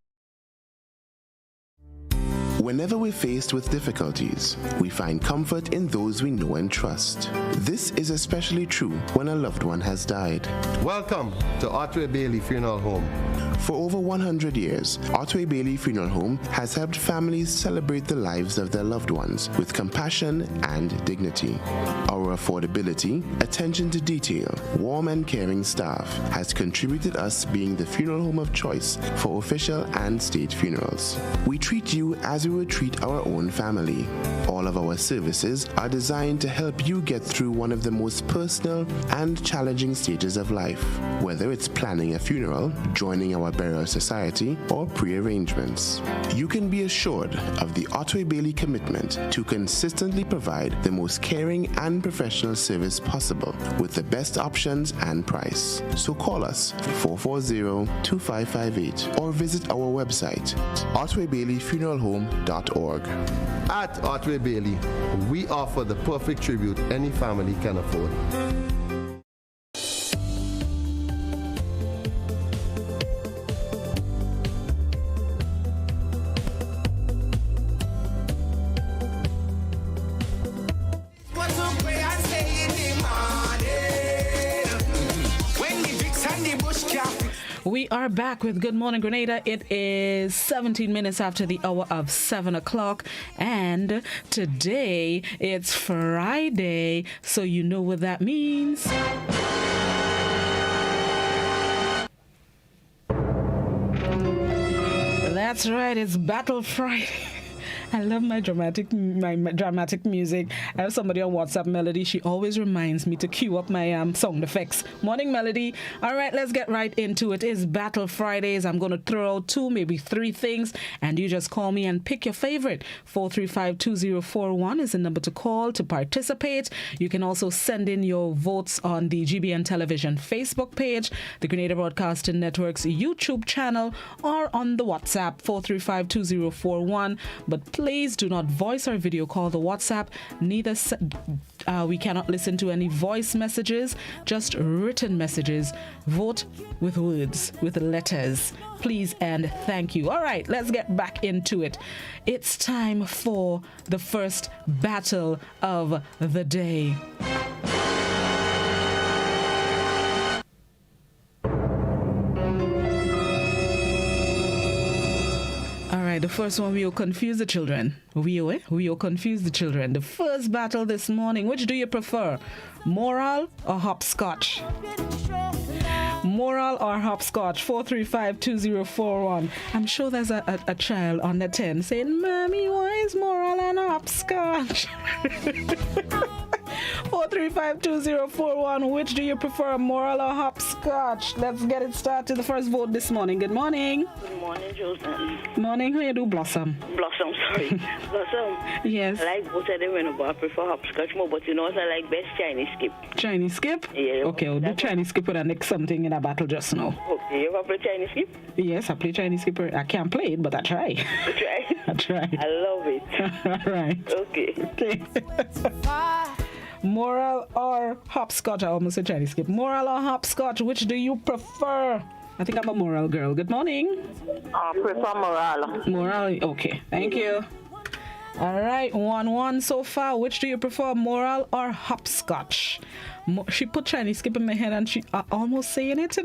Whenever we're faced with difficulties, we find comfort in those we know and trust. This is especially true when a loved one has died. Welcome to Otway Bailey Funeral Home. For over 100 years, Otway Bailey Funeral Home has helped families celebrate the lives of their loved ones with compassion and dignity. Our affordability, attention to detail, warm and caring staff has contributed us being the funeral home of choice for official and state funerals. We treat you as we would treat our own family. All of our services are designed to help you get through one of the most personal and challenging stages of life, whether it's planning a funeral, joining our burial society, or pre-arrangements. You can be assured of the Otway Bailey commitment to consistently provide the most caring and professional service possible with the best options and price. So call us 440-2558 or visit our website, otwaybaileyfuneralhome.org. At Otway Bailey, we offer the perfect tribute any family can afford. We are back with Good Morning Grenada. It is 17 minutes after the hour of 7 o'clock, and today it's Friday, so you know what that means. That's right, it's Battle Friday. I love my dramatic music. I have somebody on WhatsApp, Melody. She always reminds me to cue up my sound effects. Morning, Melody. All right, let's get right into it. It's Battle Fridays. I'm going to throw out 2, maybe 3 things, and you just call me and pick your favorite. 435-2041 is the number to call to participate. You can also send in your votes on the GBN Television Facebook page, the Grenada Broadcasting Network's YouTube channel, or on the WhatsApp 435-2041. But please do not voice or video call the WhatsApp. Neither we cannot listen to any voice messages, just written messages. Vote with words, with letters. Please and thank you. All right, let's get back into it. It's time for the first battle of the day. The first one, we will confuse the children. We will confuse the children. The first battle this morning, which do you prefer? Moral or hopscotch? Moral or hopscotch? 435-2041. I'm sure there's a child on the 10 saying, Mommy, why is moral and hopscotch? 435-2041. Which do you prefer, moral or hopscotch? Let's get it started. The first vote this morning. Good morning. Good morning, Joseph. Morning. How you do, Blossom? Blossom, sorry. Blossom. Yes. I like both of them, but I prefer hopscotch more. But you know what I like best? Chinese skip. Chinese skip? Yeah. Okay, I'll do Chinese skip when I next something in a battle just now. Okay, you ever play Chinese skip? Yes, I play Chinese skip. I can't play it, but I try. You try? I try. I love it. All right. Okay. Moral or hopscotch? I almost said Chinese skip. Moral or hopscotch? Which do you prefer? I think I'm a moral girl. Good morning. I prefer moral. Moral. Okay. Thank you. All right. 1-1 so far. Which do you prefer, moral or hopscotch? She put Chinese skip in my head and she almost saying it.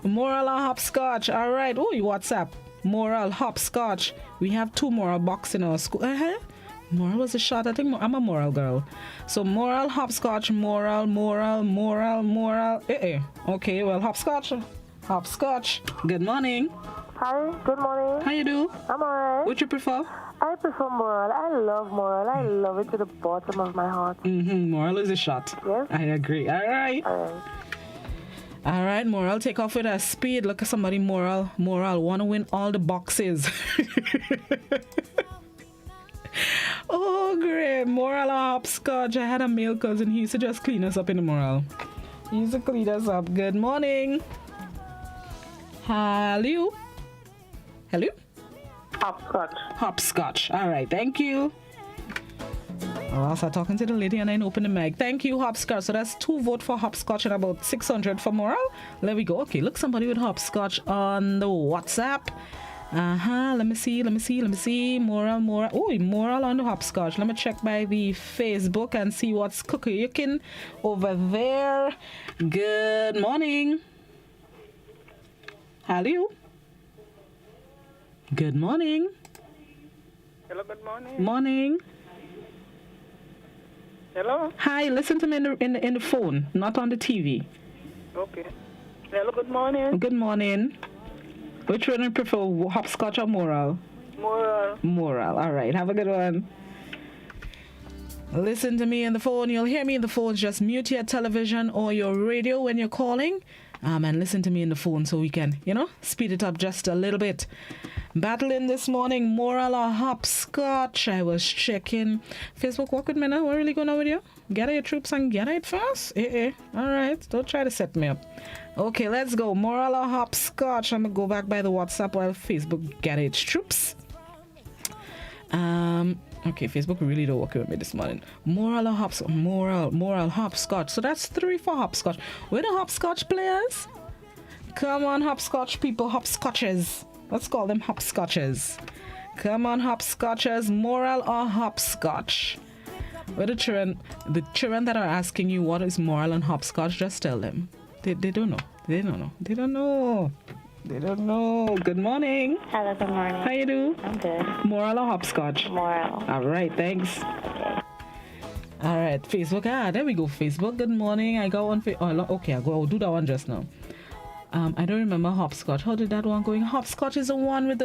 Moral or hopscotch? All right. Oh, you WhatsApp. Moral, hopscotch. We have 2 moral boxes in our school. Moral was a shot. I think I'm a moral girl. So moral, hopscotch, moral. Okay, well, hopscotch. Good morning. Hi, good morning. How you do? I'm alright. What you prefer? I prefer moral. I love moral. I love it to the bottom of my heart. Moral is a shot. Yes. I agree. All right. All right, moral, take off with a speed. Look at somebody, moral, want to win all the boxes. Oh, great. Moral or hopscotch. I had a male cousin. He used to just clean us up in the moral. He used to clean us up. Good morning. Hello? Hopscotch. All right, thank you. I'll start talking to the lady and then open the mic. Thank you, hopscotch. So that's 2 votes for hopscotch and about 600 for moral. There we go. Okay, look, somebody with hopscotch on the WhatsApp. Let me see. Moral. Oh, moral on the hopscotch. Let me check by the Facebook and see what's cooking over there. Good morning. Hello. Good morning. Hello, good morning. Morning. Hello. Hi, listen to me in the phone, not on the TV. Okay. Hello, good morning. Good morning. Which one do you prefer, hopscotch or moral? Moral. All right. Have a good one. Listen to me in the phone. You'll hear me in the phone. Just mute your television or your radio when you're calling. And listen to me in the phone so we can, speed it up just a little bit. Battling this morning, moral or hopscotch. I was checking Facebook. Walk with me now. What really going on with you? Gather your troops and gather it fast. All right. Don't try to set me up. Okay, let's go. Moral or hopscotch. I'm going to go back by the WhatsApp while Facebook gather its troops. Okay, Facebook really don't work with me this morning. Moral or hopscotch? Moral, hopscotch. So that's 3 for hopscotch. Where the hopscotch players? Come on, hopscotch people, hopscotches. Let's call them hopscotches. Come on, hopscotches. Moral or hopscotch? Where the children that are asking you what is moral and hopscotch, just tell them. They don't know. They don't know. Good morning. Hello, good morning. How you do? I'm good. Moral or hopscotch? Moral. All right, thanks. All right, Facebook. There we go, Facebook. Good morning. I got one. Okay, I'll do that one just now. I don't remember hopscotch. How did that one go? Hopscotch is the one with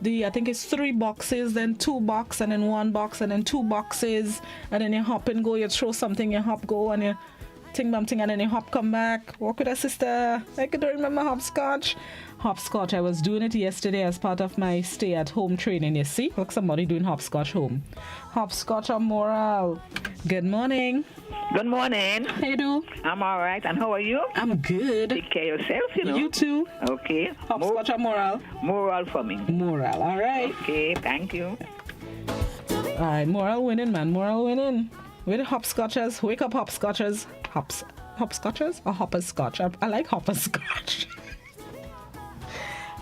the I think it's 3 boxes, then 2 boxes, and then 1 box, and then 2 boxes, and then you hop and go, you throw something, you hop, go, and you ting bam ting, and then you hop, come back. Walk with a sister. I don't remember hopscotch. Hopscotch. I was doing it yesterday as part of my stay-at-home training. You see, look, somebody doing hopscotch home. Hopscotch or moral. Good morning. Good morning. How you do? I'm all right. And how are you? I'm good. Take care of yourself, You too. Okay. Hopscotch or moral? Moral for me. Moral. All right. Okay. Thank you. All right. Moral winning, man. Moral winning. With the hopscotches. Wake up, hopscotches. Hopscotches or hopperscotch? I like hopperscotch.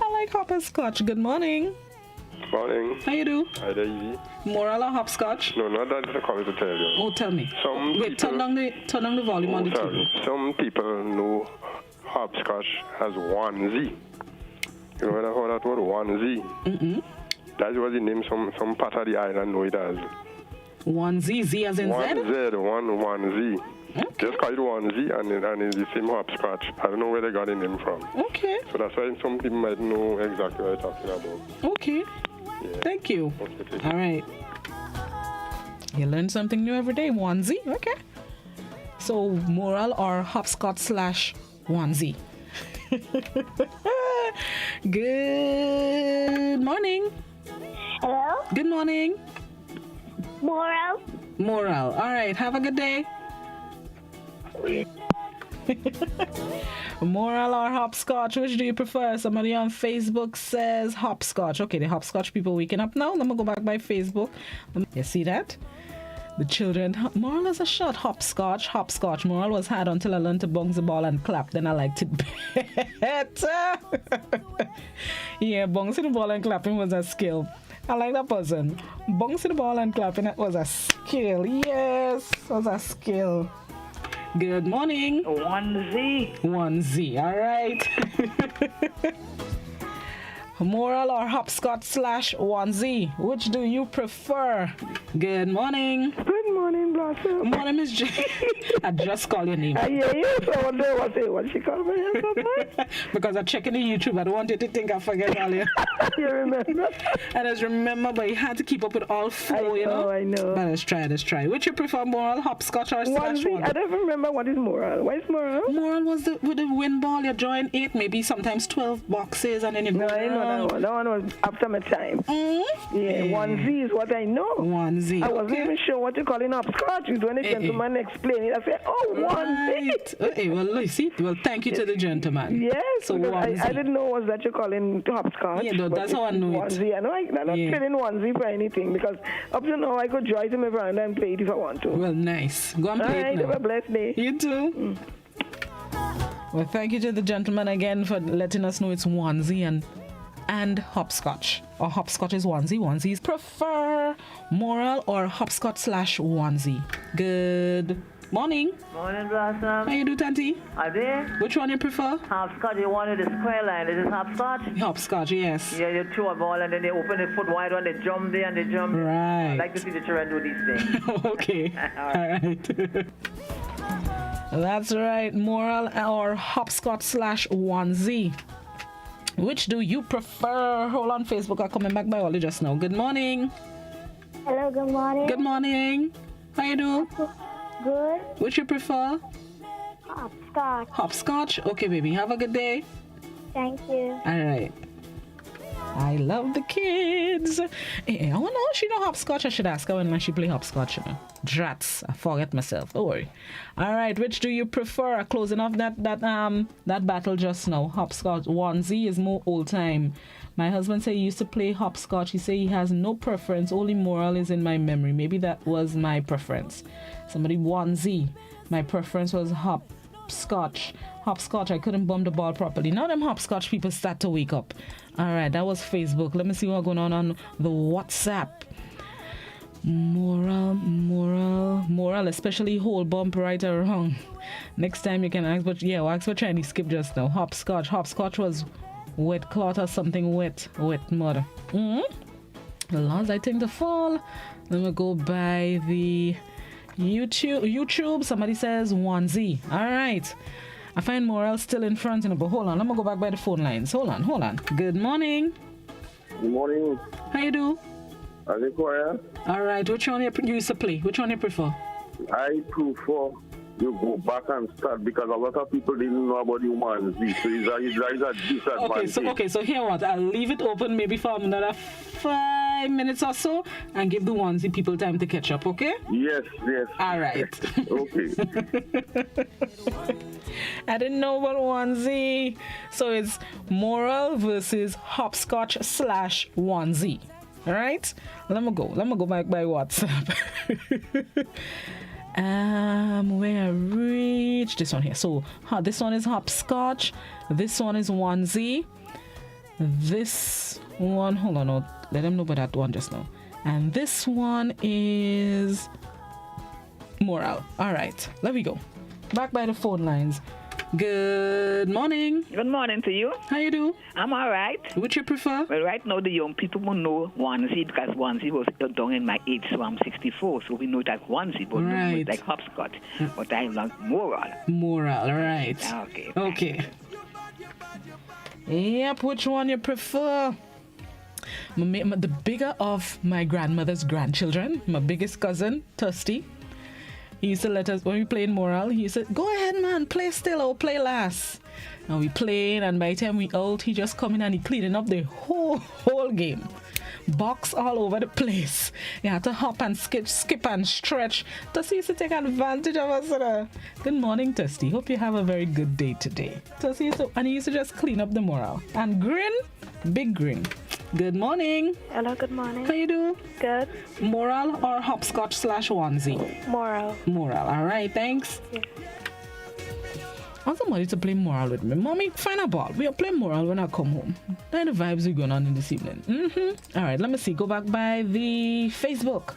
I like hopperscotch. Good morning. Morning. How you do? Hi there, Evie. Moral or hopscotch? No, not that I'm coming to tell you. Oh, tell me. Wait, turn down the volume on the TV. Some people know hopscotch has 1 Z. You know what I heard that word? 1 Z. Mm-mm. That's what the name some part of the island know it as. 1 Z, Z as in Z? 1 Z, 1 Z. Okay. Just call it 1 Z and it's the same hopscotch. I don't know where they got the name from. Okay. So that's why some people might know exactly what you're talking about. Okay. Yeah. Thank you. Okay. All right. You learn something new every day. 1 Z. Okay. So moral or hopscotch / 1 Z. Good morning. Hello? Good morning. Moral. All right. Have a good day. Moral or hopscotch? Which do you prefer? Somebody on Facebook says hopscotch. Okay, the hopscotch people waking up now. Let me go back by Facebook. You see that? The children. Moral is a shot. Hopscotch. Moral was hard until I learned to bounce the ball and clap. Then I liked it better. Yeah, bouncing the ball and clapping was a skill. I like that person. Bouncing the ball and clapping, it was a skill. Yes, it was a skill. Good morning. 1 Z. 1 Z. All right. Moral or hopscotch / onesie? Which do you prefer? Good morning. Good morning, Blossom. Morning, Miss J. I just call your name. I hear you, so I wonder what she called me. Because I'm checking the YouTube. I don't want you to think I forget all you. You remember? I just remember, but you had to keep up with all four, you know? I know. But let's try. Which you prefer, moral, hopscotch, or onesie? I don't remember what is moral. What is moral? Moral was with the wind ball. You join 8, maybe sometimes 12 boxes, and then you go I know that one. That one was after my time. Yeah, onesie is what I know. Onesie. I wasn't even sure what you call in hopscotch. When the gentleman explained it, I said, onesie. Okay, well, you see. Well, thank you to the gentleman. Yes, so I didn't know was that you call in hopscotch. Yeah, no, that's how I know onesie. I know I'm not trading onesie for anything because up to now I could join him around and play it if I want to. Well, nice. Go and play it now. Have a blessed day. You too. Well, thank you to the gentleman again for letting us know it's onesie and hopscotch. Or hopscotch is onesie. Onesies prefer moral or hopscotch / onesie. Good morning. Morning, Blossom. How you do, Tanti? Are they? Which one you prefer? Hopscotch. You want the square line. Is it hopscotch? Hopscotch, yes. Yeah, you throw a ball and then they open the foot wide one, they jump there and they jump. Right. I like to see the children do these things. Okay. All right. That's right. Moral or hopscotch / onesie. Which do you prefer? Hold on, Facebook are coming back by all just now. Good morning. Hello, good morning. Good morning. How you do? Good. Which you prefer? Hopscotch. Hopscotch? Okay, baby. Have a good day. Thank you. All right. I love the kids. Hey, I wonder if she know hopscotch. I should ask her when she play hopscotch. You know? Drats. I forget myself. Don't worry. All right. Which do you prefer? Closing off that battle just now. Hopscotch. Onesie is more old time. My husband said he used to play hopscotch. He said he has no preference. Only moral is in my memory. Maybe that was my preference. Somebody onesie. My preference was hopscotch. Hopscotch. I couldn't bump the ball properly. Now them hopscotch people start to wake up. All right, that was Facebook. Let me see what's going on the WhatsApp. Moral, especially whole bump right or wrong. Next time you can ask, but yeah, ask for Chinese skip just now. Hopscotch. Hopscotch was wet cloth or something wet mud. The last I think the fall. Let me go by the YouTube. Somebody says onesie. All right. I find moral still in front, but hold on. Let me go back by the phone lines. Hold on. Good morning. Good morning. How you do? All right. Which one you used to play? Which one you prefer? I prefer you go back and start because a lot of people didn't know about the onesie. So it's a disadvantage. Okay, so here what? I'll leave it open maybe for another 5 minutes or so and give the onesie people time to catch up, okay? Yes. All right. Okay. I didn't know about onesie. So it's moral versus hopscotch / onesie. All right? Let me go back by WhatsApp. Where I reach this one here. So this one is hopscotch. This one is onesie. This one, hold on, no, let them know about that one just now. And this one is moral. All right, let me go. Back by the phone lines. Good morning. Good morning to you. How you do? I'm all right. Which you prefer? Well, right now the young people will know onesie because onesie was done in my age, so I'm 64, so we know that onesie, but right. No, it's like hopscotch. But I love moral. Moral, right. Okay. Yep, which one you prefer? The bigger of my grandmother's grandchildren, my biggest cousin, Thirsty. He used to let us, when we played moral, he used to, go ahead, man, play still or play last. And we played, and by the time we out, he just come in and he cleaning up the whole game. Box all over the place. You had to hop and skip and stretch. Tussie used to take advantage of us. Good morning, Tussie. Hope you have a very good day today. Tussie and he used to just clean up the moral. And grin, big grin. Good morning. Hello, good morning. How you do? Good. Moral or hopscotch / onesie? Moral. Moral. All right, thanks. Yeah. I want somebody to play moral with me. Mommy, find a ball. We'll play moral when I come home. That's the vibes we're going on in this evening. All right, let me see. Go back by the Facebook.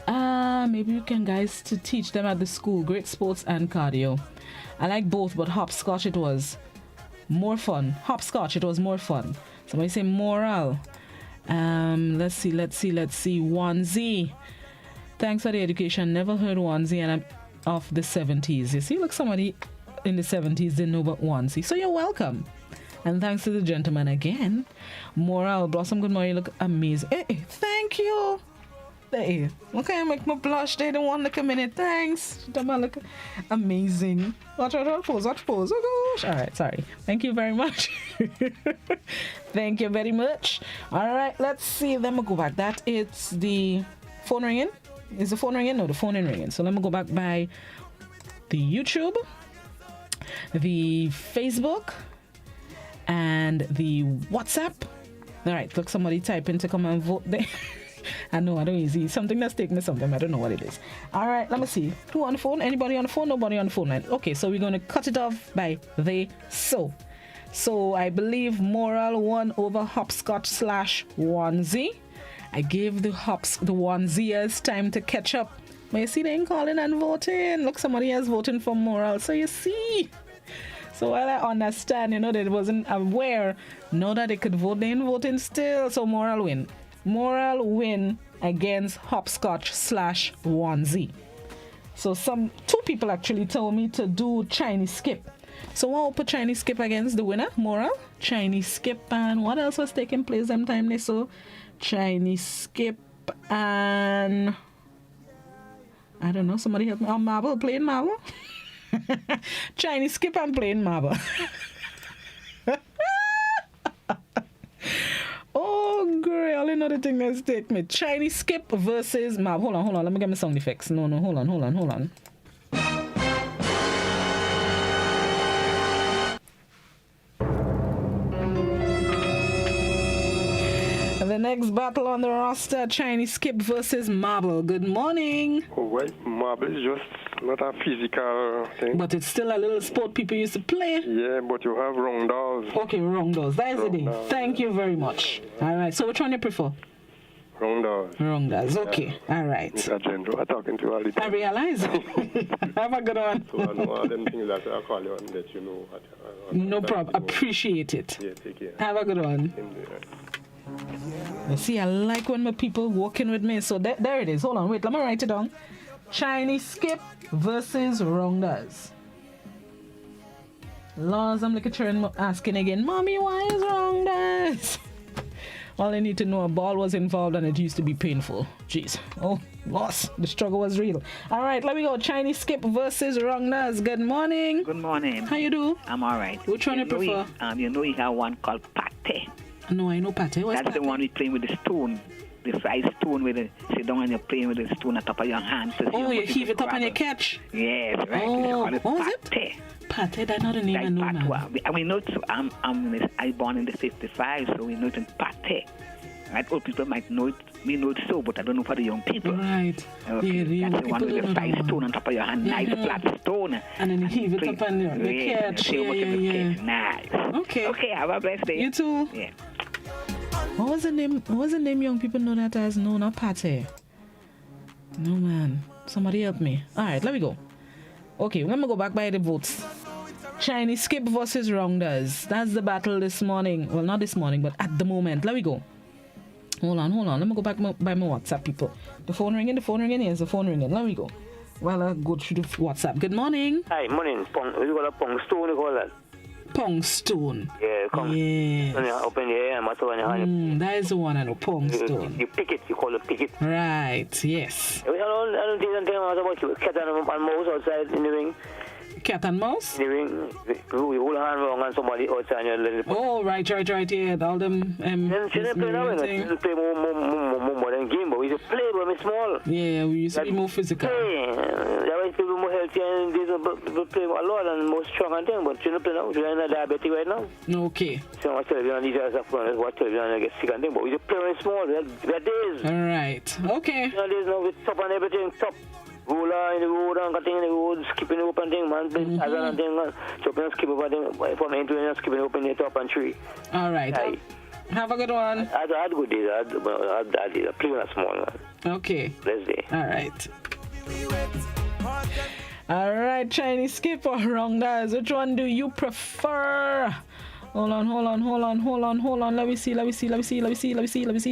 Maybe you can guys to teach them at the school. Great sports and cardio. I like both, but hopscotch it was. More fun. Hopscotch, it was more fun. Somebody say moral. Let's see. 1Z. Thanks for the education. Never heard 1Z and I'm of the 70s. You see, look, somebody in the 70s didn't know about 1Z. So you're welcome. And thanks to the gentleman again. Moral Blossom, good morning. You look amazing. Hey, thank you. Hey, okay, make me blush. They don't want to look a minute. Thanks. Don't look amazing. Watch pose. Oh gosh. All right, sorry. Thank you very much. Thank you very much. All right, let's see. Let me go back. That it's the phone ringing. Is the phone ringing? No, the phone is ringing. So let me go back by the YouTube, the Facebook, and the WhatsApp. All right, look, somebody type in to come and vote there. I know, I don't easy. Something that's taking me something. I don't know what it is. All right, let me see. Who on the phone? Anybody on the phone? Nobody on the phone line. Okay, so we're going to cut it off by they so. So I believe Moral won over Hopscotch/1Z. I gave the 1Zers time to catch up. But you see, they ain't calling and voting. Look, somebody else voting for Moral. So you see. So while I understand, they wasn't aware, know that they could vote, they ain't voting still. So Moral win. Moral win against Hopscotch/1Z. So two people actually told me to do Chinese skip. So I'll put Chinese skip against the winner, Moral. Chinese skip, and what else was taking place them time they saw? Chinese skip and I don't know, somebody help me. Oh, marble, playing marble. Chinese skip and playing marble. Oh, great. I only know the thing that's take me. Chinese skip versus marble. Hold on. Let me get my sound effects. No, hold on. The next battle on the roster, Chinese skip versus marble. Good morning. Oh, well, marble is just not a physical thing. But it's still a little sport people used to play. Yeah, but you have rondels. Okay, rondels. That is the thing. Thank you very much. All right, so which one do you prefer? Rondels. Okay. All right. Mr. General, I'm talking to you all the time. I realize. Have a good one. So I know all them things that I call you and let you know. No problem. Appreciate it. Yeah, take care. Have a good one. You see, I like when my people walking with me. So there it is. Hold on, wait, let me write it down. Chinese skip versus rounders. Laws, I'm looking at asking again, Mommy, why is rounders? All I need to know, a ball was involved and it used to be painful. Jeez. Oh, loss. The struggle was real. All right, let me go. Chinese skip versus rounders. Good morning. Good morning. How you do? I'm all right. Which one you prefer? You have one called pate. No, I know pate. What's That's pate? the one we playing with the stone. The fried stone with it. Sit down and you're playing with the stone on top of your hand. Oh, you heave it up and you catch? Yes, right. Oh, what was it? Pate, that's not the name I know, man. We know, so I born in the 55, so we know it in pate. Right? Old people might know it, we know it so, but I don't know for the young people. Right. Okay. Yeah, the young that's the one with the fried stone on top of your hand. Yeah, nice flat stone. And then you heave it up and you catch. Yeah. Nice. Okay, have a blessed day. You too. Yeah. What was the name young people know that as? No, not pate. No, man. Somebody help me. All right, let me go. Okay, let me go back by the votes. Chinese skip versus rounders. That's the battle this morning. Well, not this morning, but at the moment. Let me go. Hold on. Let me go back by my WhatsApp, people. The phone ringing. Yes, the phone ringing. Let me go. Well, I'll go through the WhatsApp. Good morning. Hi, morning. You got a pong stone, you call that? Pong stone. Yeah, come. Yes. When you open the air, I'm on your hand. That is the one I know, pong stone. You pick it, you call it pick it. Right, yes. I don't think anything about cat and mouse outside in the ring. Cat and mouse? In the ring, you hold a hand wrong and somebody outside and you oh, right, yeah. All them. Then she didn't play now, she didn't play more than game, but we used to play when we small. Yeah, we used to be more physical. Yeah, that was people more healthy and they play a lot and more strong and thing, but she didn't play now. She's not diabetic right now. Okay. So much television, these guys have fun, watch television and get sick and thing, but we used to play when small. We had days. All right, okay. Nowadays now with top and everything, top. Roller in the road and cutting in the road, skipping the open thing, man. And thing, chopping and skip over thing, from end to end, skipping open the top and tree. All right. Have a good one. I had good days. I play with a small one. Okay. Blessed day. All right. All right, Chinese skip or rounders. Which one do you prefer? Hold on. Let me see.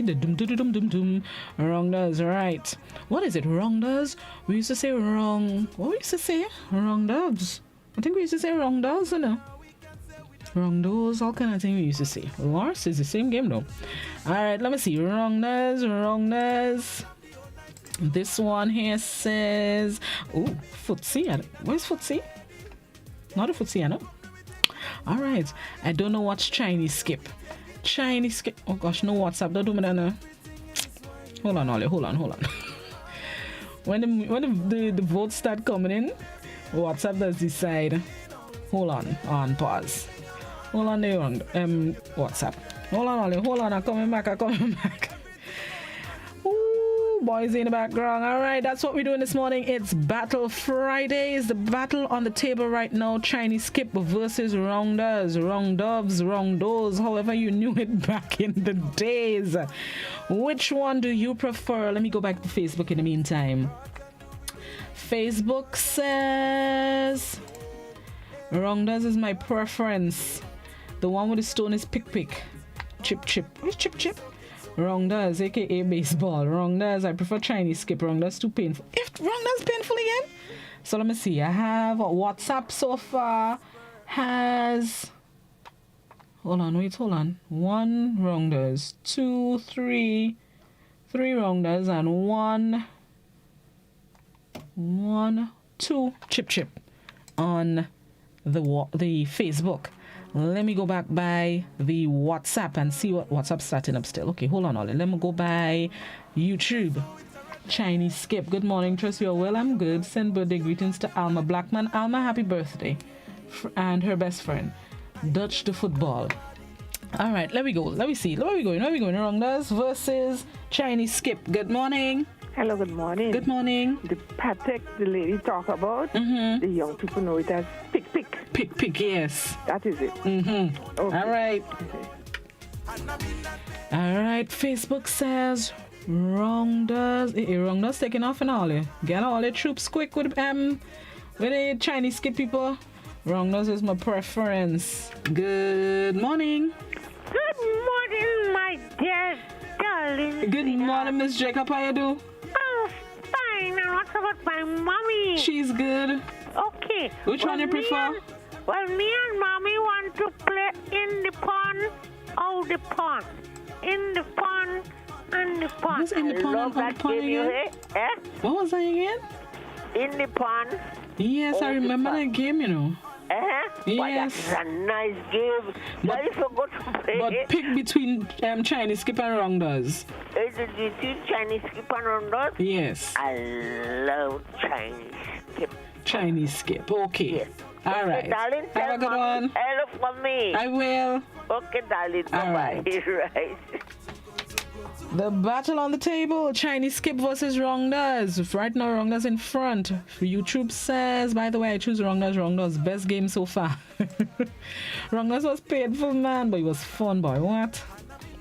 Dum. Wrong does, right. What is it? Wrong does? We used to say wrong. What we used to say? Wrong doves. I think we used to say wrong does, you know. Wrong does, all kind of thing we used to say. Lars is the same game though. Alright, let me see. Wrong does. This one here says, oh, footsie. Where's footsie? Not a footsie, I know. Alright, I don't know what's Chinese skip. Oh gosh, no WhatsApp. Don't do me that now. Hold on, Ollie. Hold on. when the votes start coming in, WhatsApp does decide. Hold on, pause. Hold on there, WhatsApp. Hold on, Ollie. Hold on, I'm coming back. Ooh, boys in the background. All right, that's what we're doing this morning. It's Battle Fridays. The battle on the table right now, Chinese skip versus wrong does, wrong doves, wrong does, however you knew it back in the days. Which one do you prefer? Let me go back to Facebook in the meantime. Facebook says wrong does is my preference. The one with the stone is pick. Chip. Where's chip? Wrong does, aka baseball. Wrong does, I prefer Chinese skip. Wrong does too painful. If wrong does painful again? So let me see. I have WhatsApp so far has. Hold on. 1 wrong does, 2, 3 wrong does, and 2 chip on the Facebook. Let me go back by the WhatsApp and see what WhatsApp's starting up still. Okay, hold on, Ollie. Let me go by YouTube. Chinese skip. Good morning, trust you're well. I'm good. Send birthday greetings to Alma Blackman. Alma, happy birthday. And her best friend. Dutch the football. All right, let me go. Let me see. Where are we going? Wrong does versus Chinese skip. Good morning. Hello, good morning. Good morning. The patek the lady talk about, the young people know it as pick. Pick, yes. That is it. Okay. All right. All right, Facebook says wrong does taking off and all. Get all the troops quick with the Chinese skip people. Wrong does is my preference. Good morning. Good morning, my dear darling. Good morning, Miss Jacob. How you do? Oh, fine. And what about my mommy? She's good. Okay. Which one you prefer? Me and mommy want to play in the pond, out the pond, in the pond, and the pond. What's in the pond and out the pond again? What was that again? In the pond. Yes, I remember that game, you know. Yes. Well, that's a nice game. But I forgot to play But pick between Chinese skip and wrong does. Is it between Chinese skip and wrong does? Yes. I love Chinese skip. Chinese skip, okay. Yes. All right. Darling, have a good one. Hello for me. I will. Okay, darling. All right. Right. The battle on the table, Chinese skip versus wrong does. Right now, wrong does in front. YouTube says, by the way, I choose wrong does. Best game so far. Wrong does was painful, man, but it was fun, boy. What?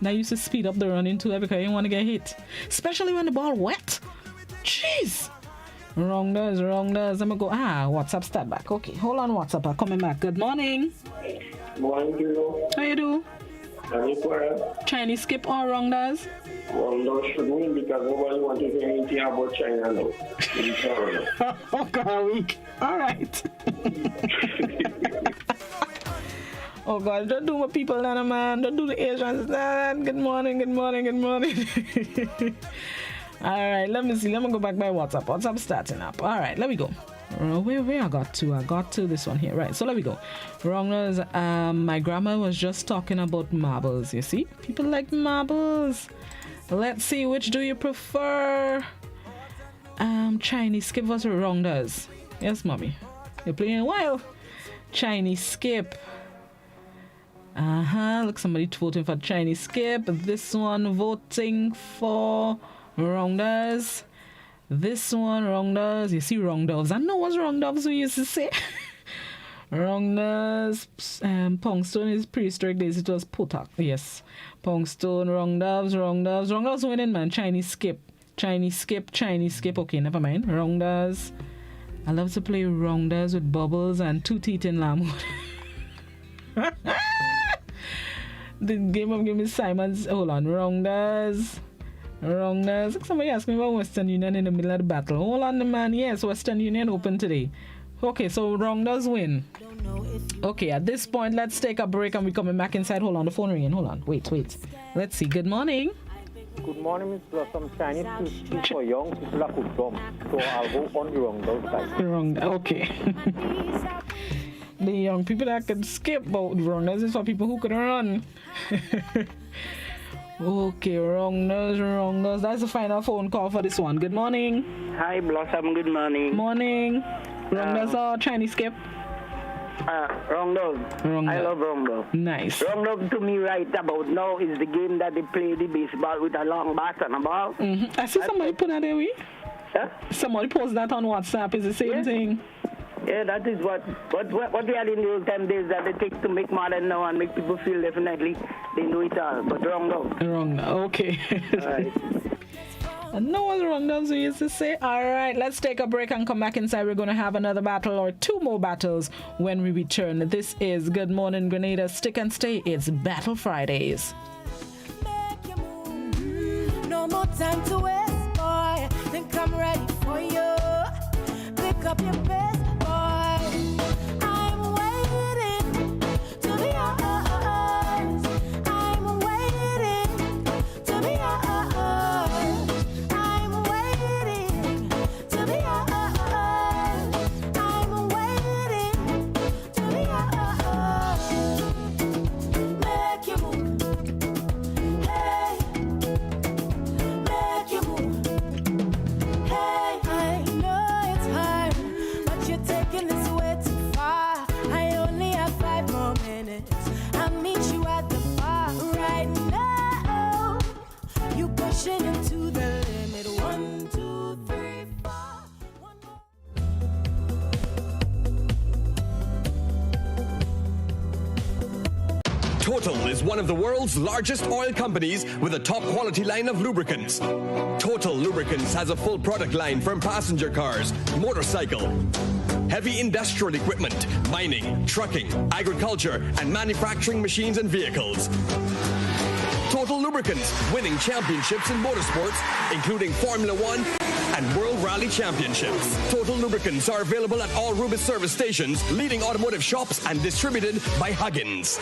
Now I used to speed up the running too because I didn't want to get hit. Especially when the ball wet. Jeez. Wrong does. I'm gonna go. WhatsApp start back. Okay, hold on, WhatsApp. I'm coming back. Good morning. Morning, Juno. How you do? Chinese skip or wrong does? Wrong does should win because nobody wants to hear anything about China now. Oh, God, weak. All right. Oh, God, don't do what people now, man. Don't do the Asians. Good morning. All right, let me see. Let me go back by WhatsApp. WhatsApp starting up. All right, let me go. Where I got to? I got to this one here. Right, so let me go. Wrongers, my grandma was just talking about marbles, you see? People like marbles. Let's see, which do you prefer? Chinese skip versus wrongers. Yes, mommy. You're playing wild. Chinese skip. Look, somebody voting for Chinese skip. This one voting for wrong does. This one wrong does. You see wrong doves. I know what's wrong doves we used to say. Wrong does. Pongstone is prehistoric days. It was Potak. Yes. Pongstone, wrong doves. Wrong doves winning, man. Chinese skip. Okay, never mind. Wrong does. I love to play wrong does with bubbles and 2 teeth in lamb. The game of Game is Simon's. Hold on. Rounders. Somebody asked me about Western Union in the middle of the battle. Hold on, man. Yes, Western Union open today. Okay, so Rounders win. Okay, at this point, let's take a break and we're coming back inside. Hold on, the phone ringing. Hold on. Wait. Let's see. Good morning. Good morning, Miss Blossom. Chinese to speak for young people are good dumb. So I'll go on the Rounders side. Okay. The young people that can skip, but Rounders is for people who can run. Okay, Rounders. That's the final phone call for this one. Good morning. Hi, Blossom. Good morning. Morning. Rounders or Chinese skip? Rounders. I love Rounders. Nice. Rounders to me right about now is the game that they play the baseball with a long bat and a ball. I see somebody put that there. Huh? Somebody post that on WhatsApp. Is the same thing. Yeah, that is what we had in the old time days that it takes to make modern now and make people feel definitely they know it all. But wrong now. Okay. All right. And no one's wrong, as we used to say. All right, let's take a break and come back inside. We're going to have another battle or two more battles when we return. This is Good Morning Grenada. Stick and stay. It's Battle Fridays. No more time to waste, boy. Think I'm ready for you. Pick up your best, boy. I'm waiting to be yours. I'm waiting to be yours. I'm waiting to be yours. I'm waiting to be yours. Make you move. Hey. Make you move. Hey. I know it's hard, but you're taking this way too far. I only have 5 more minutes. I'll meet you at the bar right now. You pushing into the limit. 1, 2, 3, 4. Total is one of the world's largest oil companies with a top quality line of lubricants. Total Lubricants has a full product line from passenger cars, motorcycle, heavy industrial equipment, mining, trucking, agriculture, and manufacturing machines and vehicles. Total Lubricants, winning championships in motorsports, including Formula One and World Rally Championships. Total Lubricants are available at all Rubis service stations, leading automotive shops, and distributed by Huggins.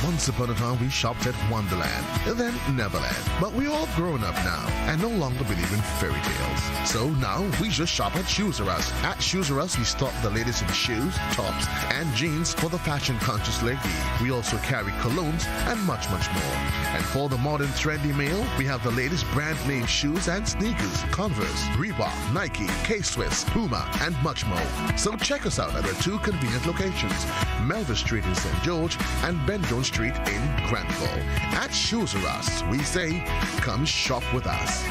Once upon a time, we shopped at Wonderland, then Neverland. But we're all grown up now and no longer believe in fairy tales. So now we just shop at Shoes R Us. At Shoes R Us, we stock the latest in shoes, tops, and jeans for the fashion-conscious lady. We also carry colognes and much, much more. And for the modern trendy male, we have the latest brand-name shoes and sneakers, Converse, Reebok, Nike, K-Swiss, Puma, and much more. So check us out at our 2 convenient locations, Melville Street in St. George and Ben Jones Street in Granville. At Shoes R Us, we say, come shop with us.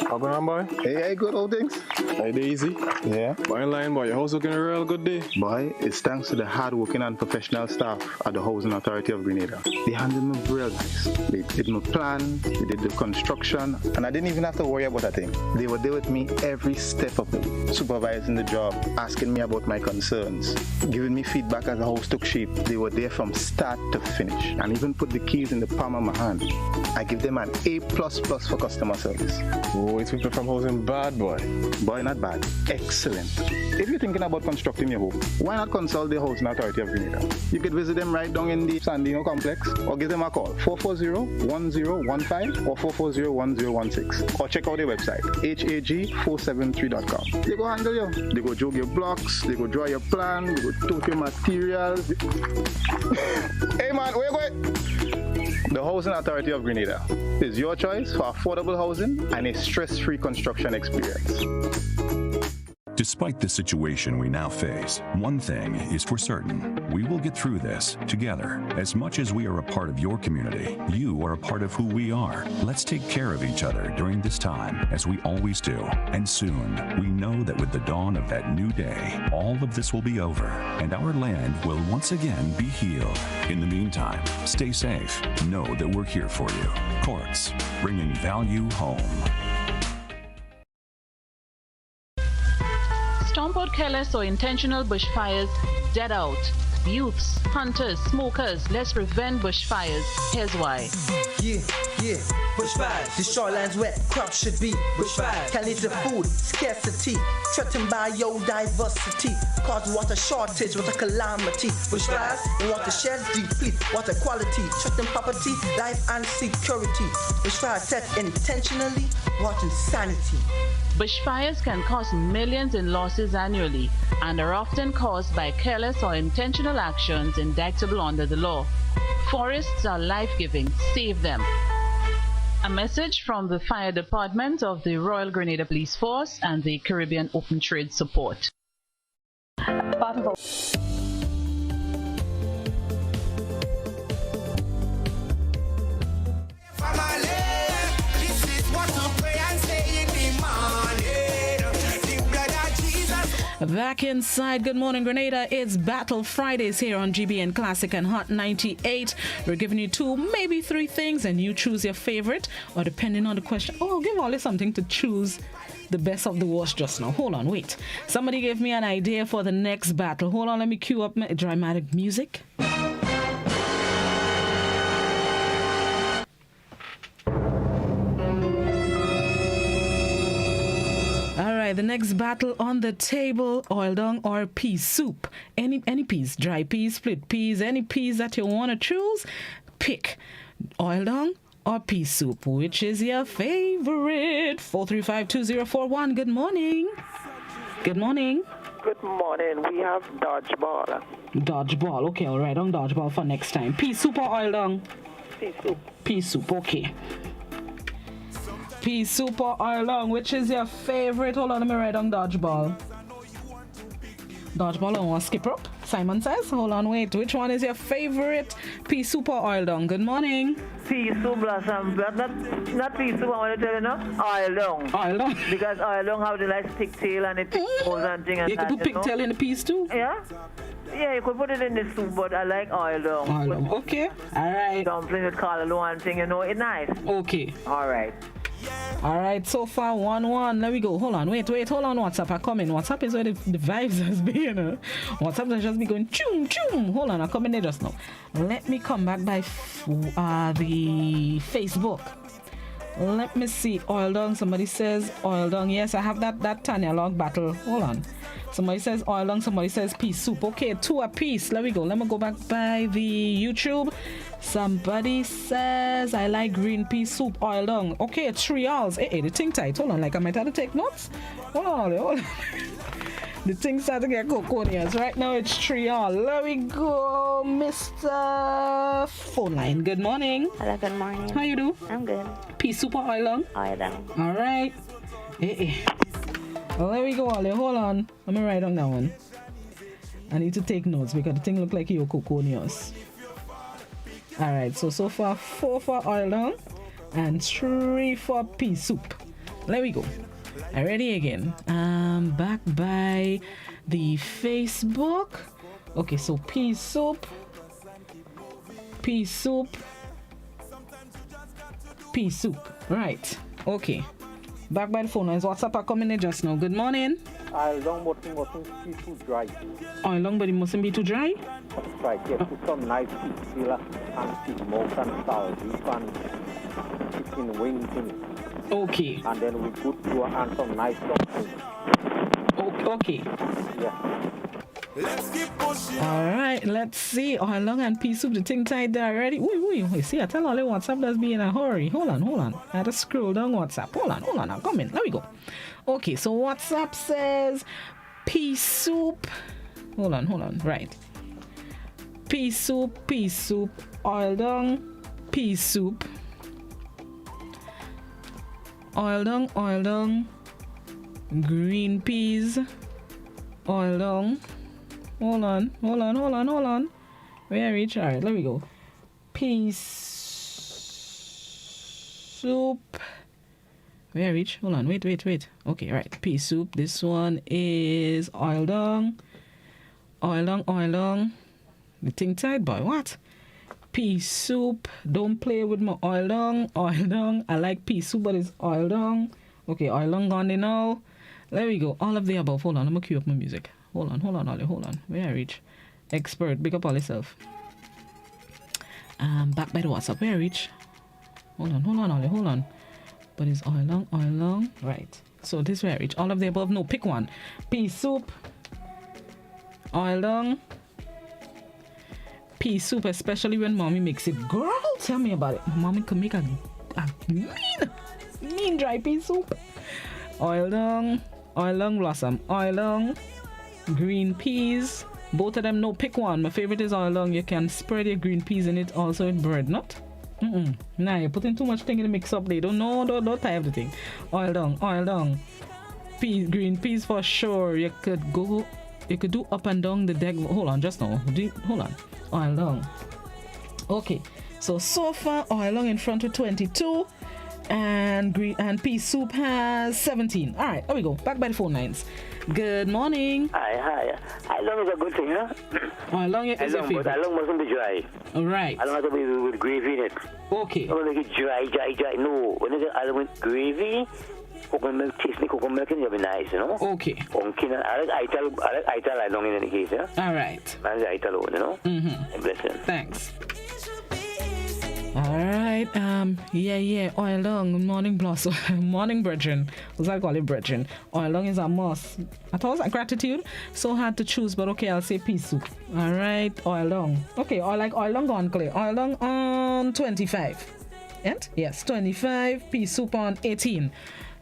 How going on, boy? Hey, good old things. Hey, Daisy. Yeah. Boy, in line, boy. Your house looking a real good day. Boy, it's thanks to the hard-working and professional staff at the Housing Authority of Grenada. They handled me real nice. They did my plan, they did the construction, and I didn't even have to worry about a thing. They were there with me every step of it, supervising the job, asking me about my concerns, giving me feedback as the house took shape. They were there from start to finish, and even put the keys in the palm of my hand. I give them an A++ for customer service. Oh, it's people from housing bad, boy. Boy, not bad. Excellent. If you're thinking about constructing your home, why not consult the Housing Authority of Grenada? You could visit them right down in the Sandino complex or give them a call, 440-1015 or 440-1016. Or check out their website, hag473.com. They go handle you. They go jog your blocks, they go draw your plan, they go tote your materials. Hey man, where you going? The Housing Authority of Grenada is your choice for affordable housing and a stress-free construction experience. Despite the situation we now face, one thing is for certain. We will get through this together. As much as we are a part of your community, you are a part of who we are. Let's take care of each other during this time, as we always do. And soon, we know that with the dawn of that new day, all of this will be over, and our land will once again be healed. In the meantime, stay safe. Know that we're here for you. Courts, bringing value home. stomp out careless or intentional bushfires, dead out. Youths, hunters, smokers, let's prevent bushfires. Here's why. Yeah, bushfires. The shorelands wet, crops should be bushfires. Can lead to food scarcity, threatened biodiversity, cause water shortage, water calamity. Bushfires in watersheds deplete water quality, threaten property, life and security. Bushfires set intentionally, water sanity. Bushfires can cost millions in losses annually and are often caused by careless or intentional actions indictable under the law. Forests are life-giving. Save them. A message from the Fire Department of the Royal Grenada Police Force and the Caribbean Open Trade Support. Back inside Good Morning Grenada, it's Battle Fridays here on GBN Classic and Hot 98. We're giving you 2, maybe 3 things, and you choose your favorite, or depending on the question, give Ollie something to choose the best of the worst just now. Hold on, wait. Somebody gave me an idea for the next battle. Hold on, let me cue up my dramatic music. Alright, the next battle on the table, oil dung or pea soup. Any peas, dry peas, split peas, any peas that you want to choose, pick. Oil dung or pea soup, which is your favorite? 435-2041. Good morning. Good morning. Good morning. We have dodgeball. Dodgeball. Okay, I'll write on dodgeball for next time. Pea soup or oil dung? Pea soup. Pea soup, okay. Pea soup or oil dung, which is your favorite? Hold on, let me write on dodgeball. Dodgeball, I want to skip rope. Simon says, hold on, wait. Which one is your favorite? Pea soup or oil dung? Good morning. Pea soup, Blossom, but not pea soup, I want to tell you, no? Oil dung. Oil dung. Because oil dung have the like pigtail and it goes and thing and you can put pigtail in the peas too? Yeah? Yeah, you could put it in the soup, but I like oil dung. Oil dung, okay. Alright. Dumpling with callaloo and thing, you know, it's nice. Okay. Alright. Alright, so far 1-1. Let me go. Hold on, wait, hold on. WhatsApp, I come in. WhatsApp is where the vibes has been, you know? WhatsApp has just be going choom, choom. Hold on, I come in there just now. Let me come back by the Facebook. Let me see. Oil dung. Somebody says oil dung. Yes, I have that Tanya log battle. Hold on. Somebody says oil dung. Somebody says pea soup. Okay, 2 apiece. Let me go. Let me go back by the YouTube. Somebody says I like green pea soup, oil dung. Okay, 3 hours. Hey, the thing tight. Hold on, like I might have to take notes. Hold on. The thing started to get coconias. Right now it's 3 hours. Let me go, Mr. Phone line. Good morning. Hello, good morning. How you do? I'm good. Pea soup or oil dung? Oil dung. All right. Hey. Well, there we go, Ollie. Hold on. Let me write on that one. I need to take notes because the thing look like you're coconias. Alright, so far 4 for oil dung and 3 for pea soup. There we go. I'm ready again. Back by the Facebook. Okay, so pea soup, right. Okay, back by the phone. Is WhatsApp are coming in just now. Good morning. Oil dung mustn't be too dry. Oil dung, but it mustn't be too dry? That's right, yeah. Put some nice pig filler and pig mouth and salt beef and chicken wings in it. Okay. And then we put through and some nice dumplings. Okay. Yeah. Alright, let's see. Oil dung and pea soup, the thing tied there already. Wait, see, I tell all the WhatsApp does be in a hurry. Hold on. I had to scroll down WhatsApp. Hold on, now come in. Let me go. Okay, so WhatsApp says pea soup. Hold on. Right. Pea soup, oil dung, pea soup. Oil dung, green peas, oil dung. Hold on. Where I reach? Alright, let me go. Pea soup. Where I reach? Hold on, wait. Okay, right. Pea soup. This one is oil dung. The thing tight, boy. What? Pea soup. Don't play with my oil dung. I like pea soup, but it's oil dung. Okay, oil dung gone there now. There we go. All of the above. Hold on. I'm going to cue up my music. Hold on, Ollie. Hold on. Where I reach? Expert. Big up all yourself. Back by the WhatsApp. Where I reach? Hold on, Ollie. Hold on. But it's oil long. Right. So this where I reach. All of the above. No, pick one. Pea soup. Oil long. Pea soup, especially when mommy makes it. Girl, tell me about it. Mommy can make a mean dry pea soup. Oil long blossom. Oil long. Green peas. Both of them, no, pick one. My favorite is oil long. You can spread your green peas in it also with bread, not? Nah, you're putting too much thing in the mix up. They don't tie everything. Oil long. Peas, green peas for sure. You could do up and down the deck. Hold on, just now. Hold on. Oil long. Okay, so far oil long in front with 22. And pea soup has 17. All right, there we go. Back by the phone lines. Good morning. Hi. Oil long is a good thing, huh? Oil long is your favorite. But oil long mustn't be dry. All right. I don't have to be with gravy in it. Okay. Don't make it dry. No, when you get oil long with gravy, coconut milk, taste me coconut milk, it'll be nice, you know? Okay. I like Ital oil long in any case, yeah? All right. Man's Ital, you know? Mm-hmm. Bless him. Thanks. All right. Oil long. Good morning, Blossom. Morning, brethren. What's I call it, brethren? Oil long is a must. I thought it was like gratitude. So hard to choose, but okay, I'll say pea soup. All right, oil long. Okay, I like oil long on clear. Oil long on 25. And yes, 25. Pea soup on 18.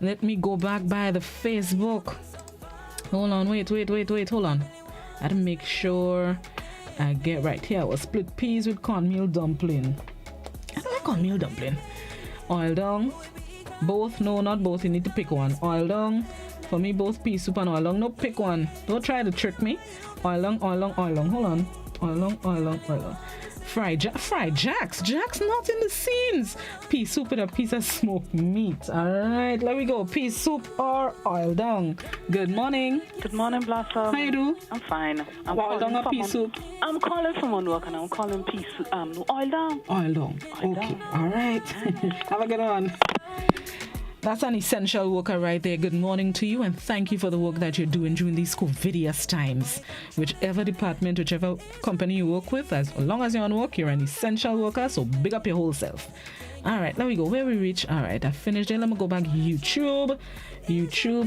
Let me go back by the Facebook. Hold on, wait. Hold on. I had to make sure I get right here. Was split peas with cornmeal dumpling. I don't like cornmeal dumpling. Oil long. Both? No, not both. You need to pick one. Oil long. For me, both pea soup and oil long. No, pick one. Don't try to trick me. Oil long. Hold on. Oil long. Fried jacks. Jacks not in the scenes. Pea soup with a piece of smoked meat. All right, let me go. Pea soup or oil long. Good morning. Good morning, Blossom. How you do? I'm fine. Oil long or pea soup? I'm calling from work and I'm calling pea soup. Oil long. Oil long. Okay. All right. Have a good one. That's an essential worker right there. Good morning to you and thank you for the work that you're doing during these COVIDious times. Whichever department, whichever company you work with, as long as you're on work, you're an essential worker, so big up your whole self. All right, there we go. Where we reach? All right, I finished it. Let me go back. YouTube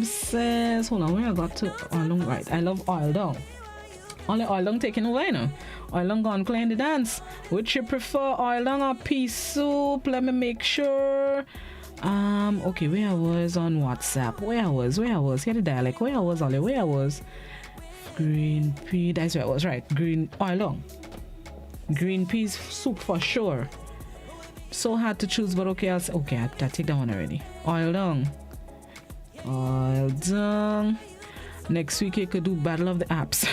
says, hold on, where I got to oil long. Right, I love oil long. Only oil long taking away now. Oil long gone playing the dance. Which you prefer, oil long or pea soup? Let me make sure. Okay, where I was on WhatsApp. Where I was. Hear the dialect. Where I was. Green pea. That's where I was, right. Green oil long. Green peas soup for sure. So hard to choose, but okay, I take that one already. Oil long. Next week you could do Battle of the Apps.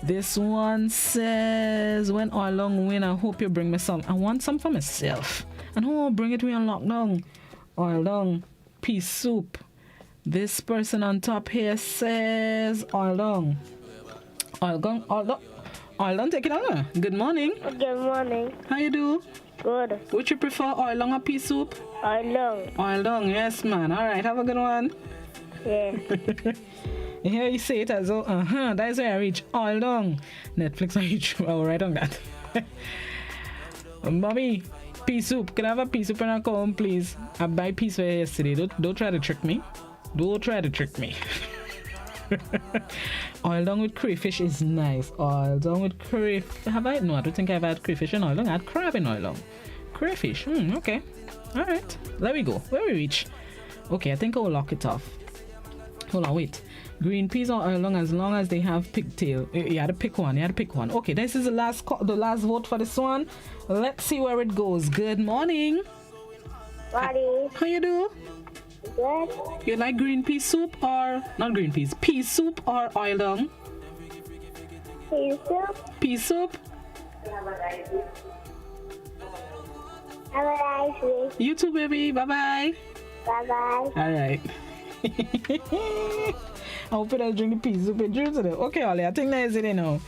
This one says, when oil long win, I hope you bring me some. I want some for myself. And who will bring it to me on lockdown? Oil long, pea soup. This person on top here says oil long. Oil long, take it on. Good morning. Good morning. How you do? Good. Would you prefer oil long or pea soup? Oil long. Oil long, yes, man. All right, have a good one. Yeah. Here you say it as though, that's where I reach. Oil long. Netflix on YouTube. I'll write on that. Mommy. Pea soup. Can I have a pea soup and a comb, please? I buy peas for yesterday. Don't try to trick me. Oil long with crayfish is nice. Oil long with crayfish. Have I? No, I don't think I've had crayfish in oil long. I had crab in oil long. Crayfish. Okay. All right. There we go. Where we reach? Okay, I think I'll lock it off. Hold on, wait. Green peas or oil long, as long as they have pigtail. You had to pick one. Okay, this is the last vote for this one. Let's see where it goes. Good morning. Buddy. How you do? Good. You like green pea soup or not green peas? Pea soup or oil long? Pea soup. Pea soup. Have a nice week. You too, baby. Bye-bye. Bye-bye. All right. I hope I'll drink the pea soup today. Okay, Ollie, I think that is it now.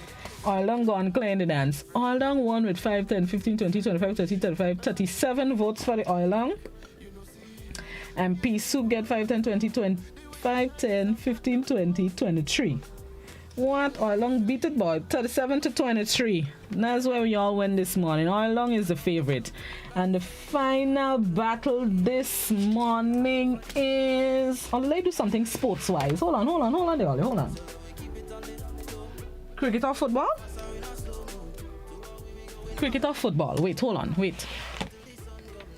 Oil long gone clear in the dance. Oil long won with 5, 10, 15, 20, 25, 30, 35, 37 votes for the oil long. And pea soup get 5, 10, 20, 5, 10, 15, 20, 23. What? Oil Long beat it, boy. 37-23. That's where we all went this morning. Oil Long is the favorite. And the final battle this morning is... Oh, let's do something sports-wise. Hold on, there, Ollie. Hold on. Cricket or football? Cricket or football? Wait, hold on. Wait.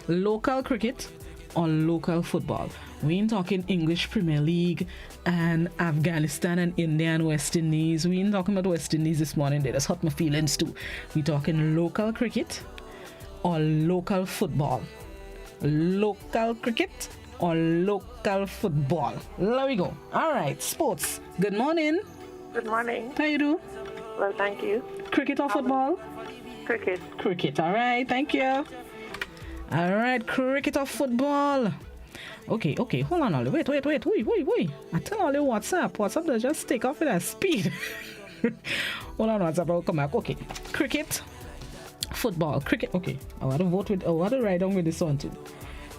Local cricket or local football? We ain't talking English Premier League and Afghanistan and India and West Indies. We ain't talking about West Indies this morning. They just hurt my feelings too. We talking local cricket or local football? Local cricket or local football? There we go. All right, sports. Good morning. Good morning. How you do? Well, thank you. Cricket or football? Cricket. Cricket. All right, thank you. All right, cricket or football? Okay, hold on, Ollie. Wait. I tell Ollie WhatsApp does just take off at that speed. Hold on, WhatsApp, I'll come back. Okay, cricket, football, cricket. Okay, I want to write down with this one too.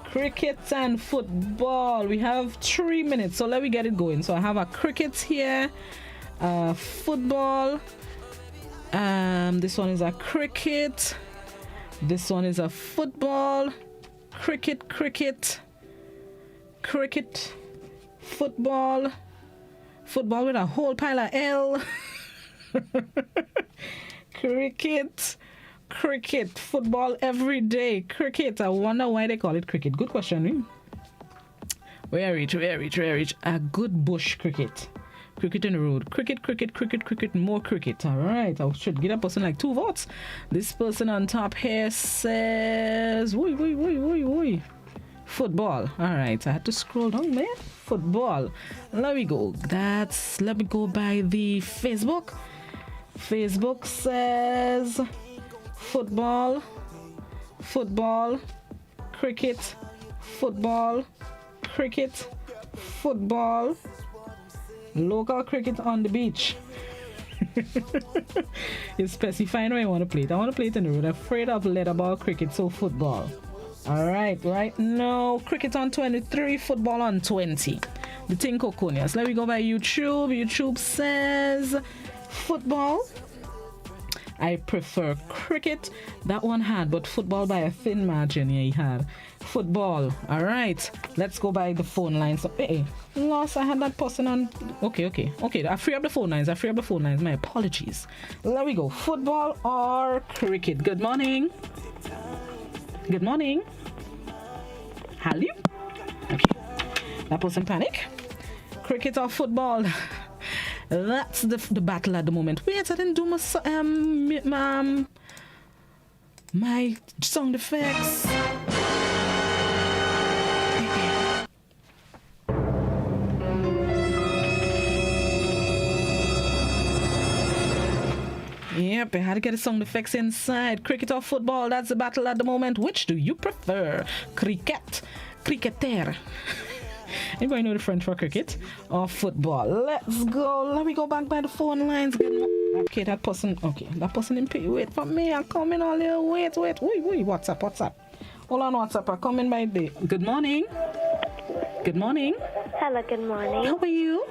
Cricket and football. We have 3 minutes, so let me get it going. So I have a cricket here, football. This one is a cricket. This one is a football. Cricket, football with a whole pile of L. Cricket, football every day. Cricket, I wonder why they call it cricket. Good question. Where reach? A good bush cricket. Cricket in the road. Cricket, more cricket. All right, I should give that person like 2 votes. This person on top here says, woi. Football. All right, I had to scroll down, man. Football. Let me go. Let me go by the Facebook. Facebook says football, cricket, football, local cricket on the beach. You specify where you want to play it. I want to play it in the road. I'm afraid of leather ball cricket, so football. All right now, cricket on 23, football on 20. The thing Coconias. Let me go by YouTube. YouTube says football. I prefer cricket. That one had, but football by a thin margin. Yeah, he had. Football. All right. Let's go by the phone lines. Hey, lost. I had that person on. Okay. I free up the phone lines. My apologies. There we go. Football or cricket? Good morning. Hello? Okay. That person panic. Cricket or football? That's the battle at the moment. Wait, I didn't do my sound effects. Yep, I had to get the sound effects inside. Cricket or football, that's the battle at the moment. Which do you prefer? Cricketer. Anybody know the French for cricket or football? Let's go. Let me go back by the phone lines. Okay, that person in pay. Wait for me. I'm coming all here. Wait. WhatsApp. Hold on, WhatsApp. I'm coming by the. Good morning. Hello, good morning. How are you?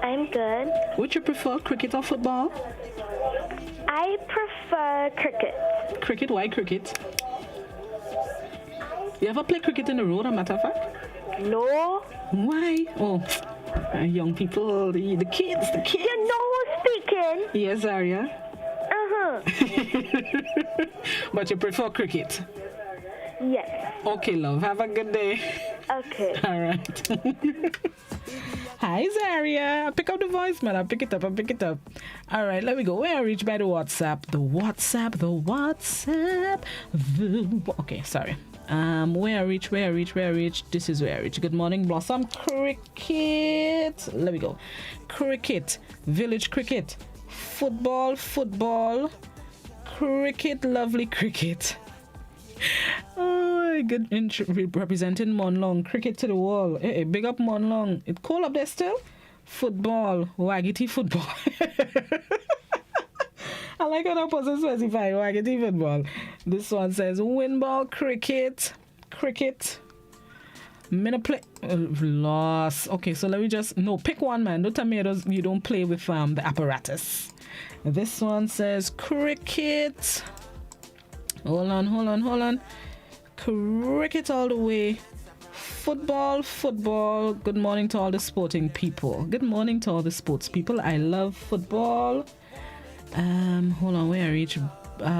I'm good. Would you prefer cricket or football? I prefer cricket. Cricket? Why cricket? You ever play cricket in the road, a matter of fact? No. Why? Oh, young people, the kids. You know who's speaking? Yes, Aria. Uh-huh. But you prefer cricket? Yes. Okay, love. Have a good day. Okay. All right. Hi, Zaria. Pick up the voice, man. I'll pick it up. All right, let me go. Where I reach by the WhatsApp. Okay, sorry. Where I reach. This is where I reach. Good morning, Blossom. Cricket. Let me go. Cricket. Village cricket. Football. Cricket. Lovely cricket. Oh, good. Representing Monlong. Cricket to the wall. Hey, big up Monlong. It cold up there still? Football. Waggity football. I like how that person specify waggity football. This one says windball, cricket. play loss. Okay, so let me just pick one, man. Don't tell me you don't play with the apparatus. This one says cricket. Hold on. Cricket all the way. Football. Good morning to all the sporting people. Good morning to all the sports people. I love football. Hold on, where I reach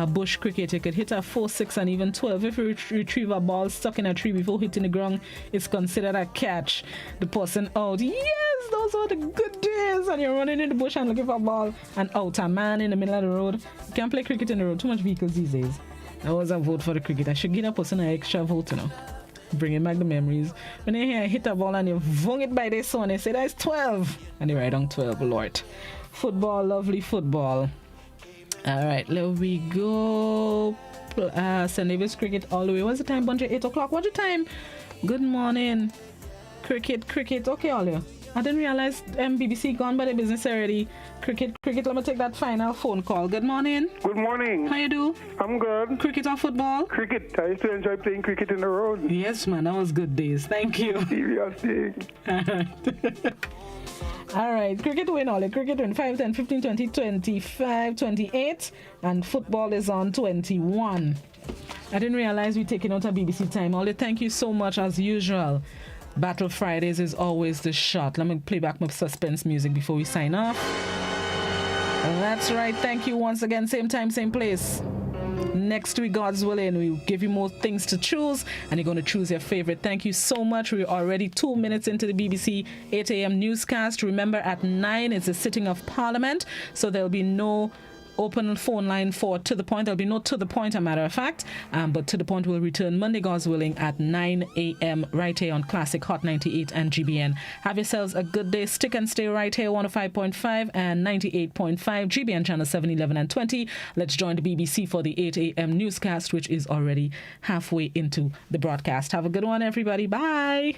bush cricket. You could hit a 4, 6, and even 12. If you retrieve a ball stuck in a tree before hitting the ground, it's considered a catch. The person out. Yes, those were the good days. And you're running in the bush and looking for a ball and out. A man in the middle of the road. You can't play cricket in the road. Too much vehicles these days. I was a vote for the cricket. I should give a person an extra vote, Bringing back the memories. When you hear I hit a ball and you vung it by this son, they say that's 12. And they write on 12, Lord. Football, lovely football. All right, let we go. St. David's cricket all the way. What's the time, Bungie? 8 o'clock. What's the time? Good morning. Cricket. Okay, all you. I didn't realize BBC gone by the business already. Cricket. Let me take that final phone call. Good morning. Good morning. How you do? I'm good. Cricket or football? Cricket. I used to enjoy playing cricket in the road. Yes, man. That was good days. Thank you. Serious thing. All right. Cricket win all. Cricket win 5, 10, 15, 20, 25, 28. And football is on 21. I didn't realize we're taking out a BBC time. Ollie, thank you so much as usual. Battle Fridays is always the shot. Let me play back my suspense music before we sign off. That's right. Thank you once again. Same time, same place. Next week, God's willing, we'll give you more things to choose, and you're going to choose your favorite. Thank you so much. We're already 2 minutes into the BBC 8 a.m. newscast. Remember, at 9 is the sitting of Parliament, so there'll be no open phone line for To The Point. There'll be no To The Point, a matter of fact, but To The Point will return Monday, God's willing, at 9 a.m. right here on Classic Hot 98 and GBN. Have yourselves a good day. Stick and stay right here, 105.5 and 98.5, GBN channel 7, 11 and 20. Let's join the BBC for the 8 a.m. newscast, which is already halfway into the broadcast. Have a good one, everybody. Bye.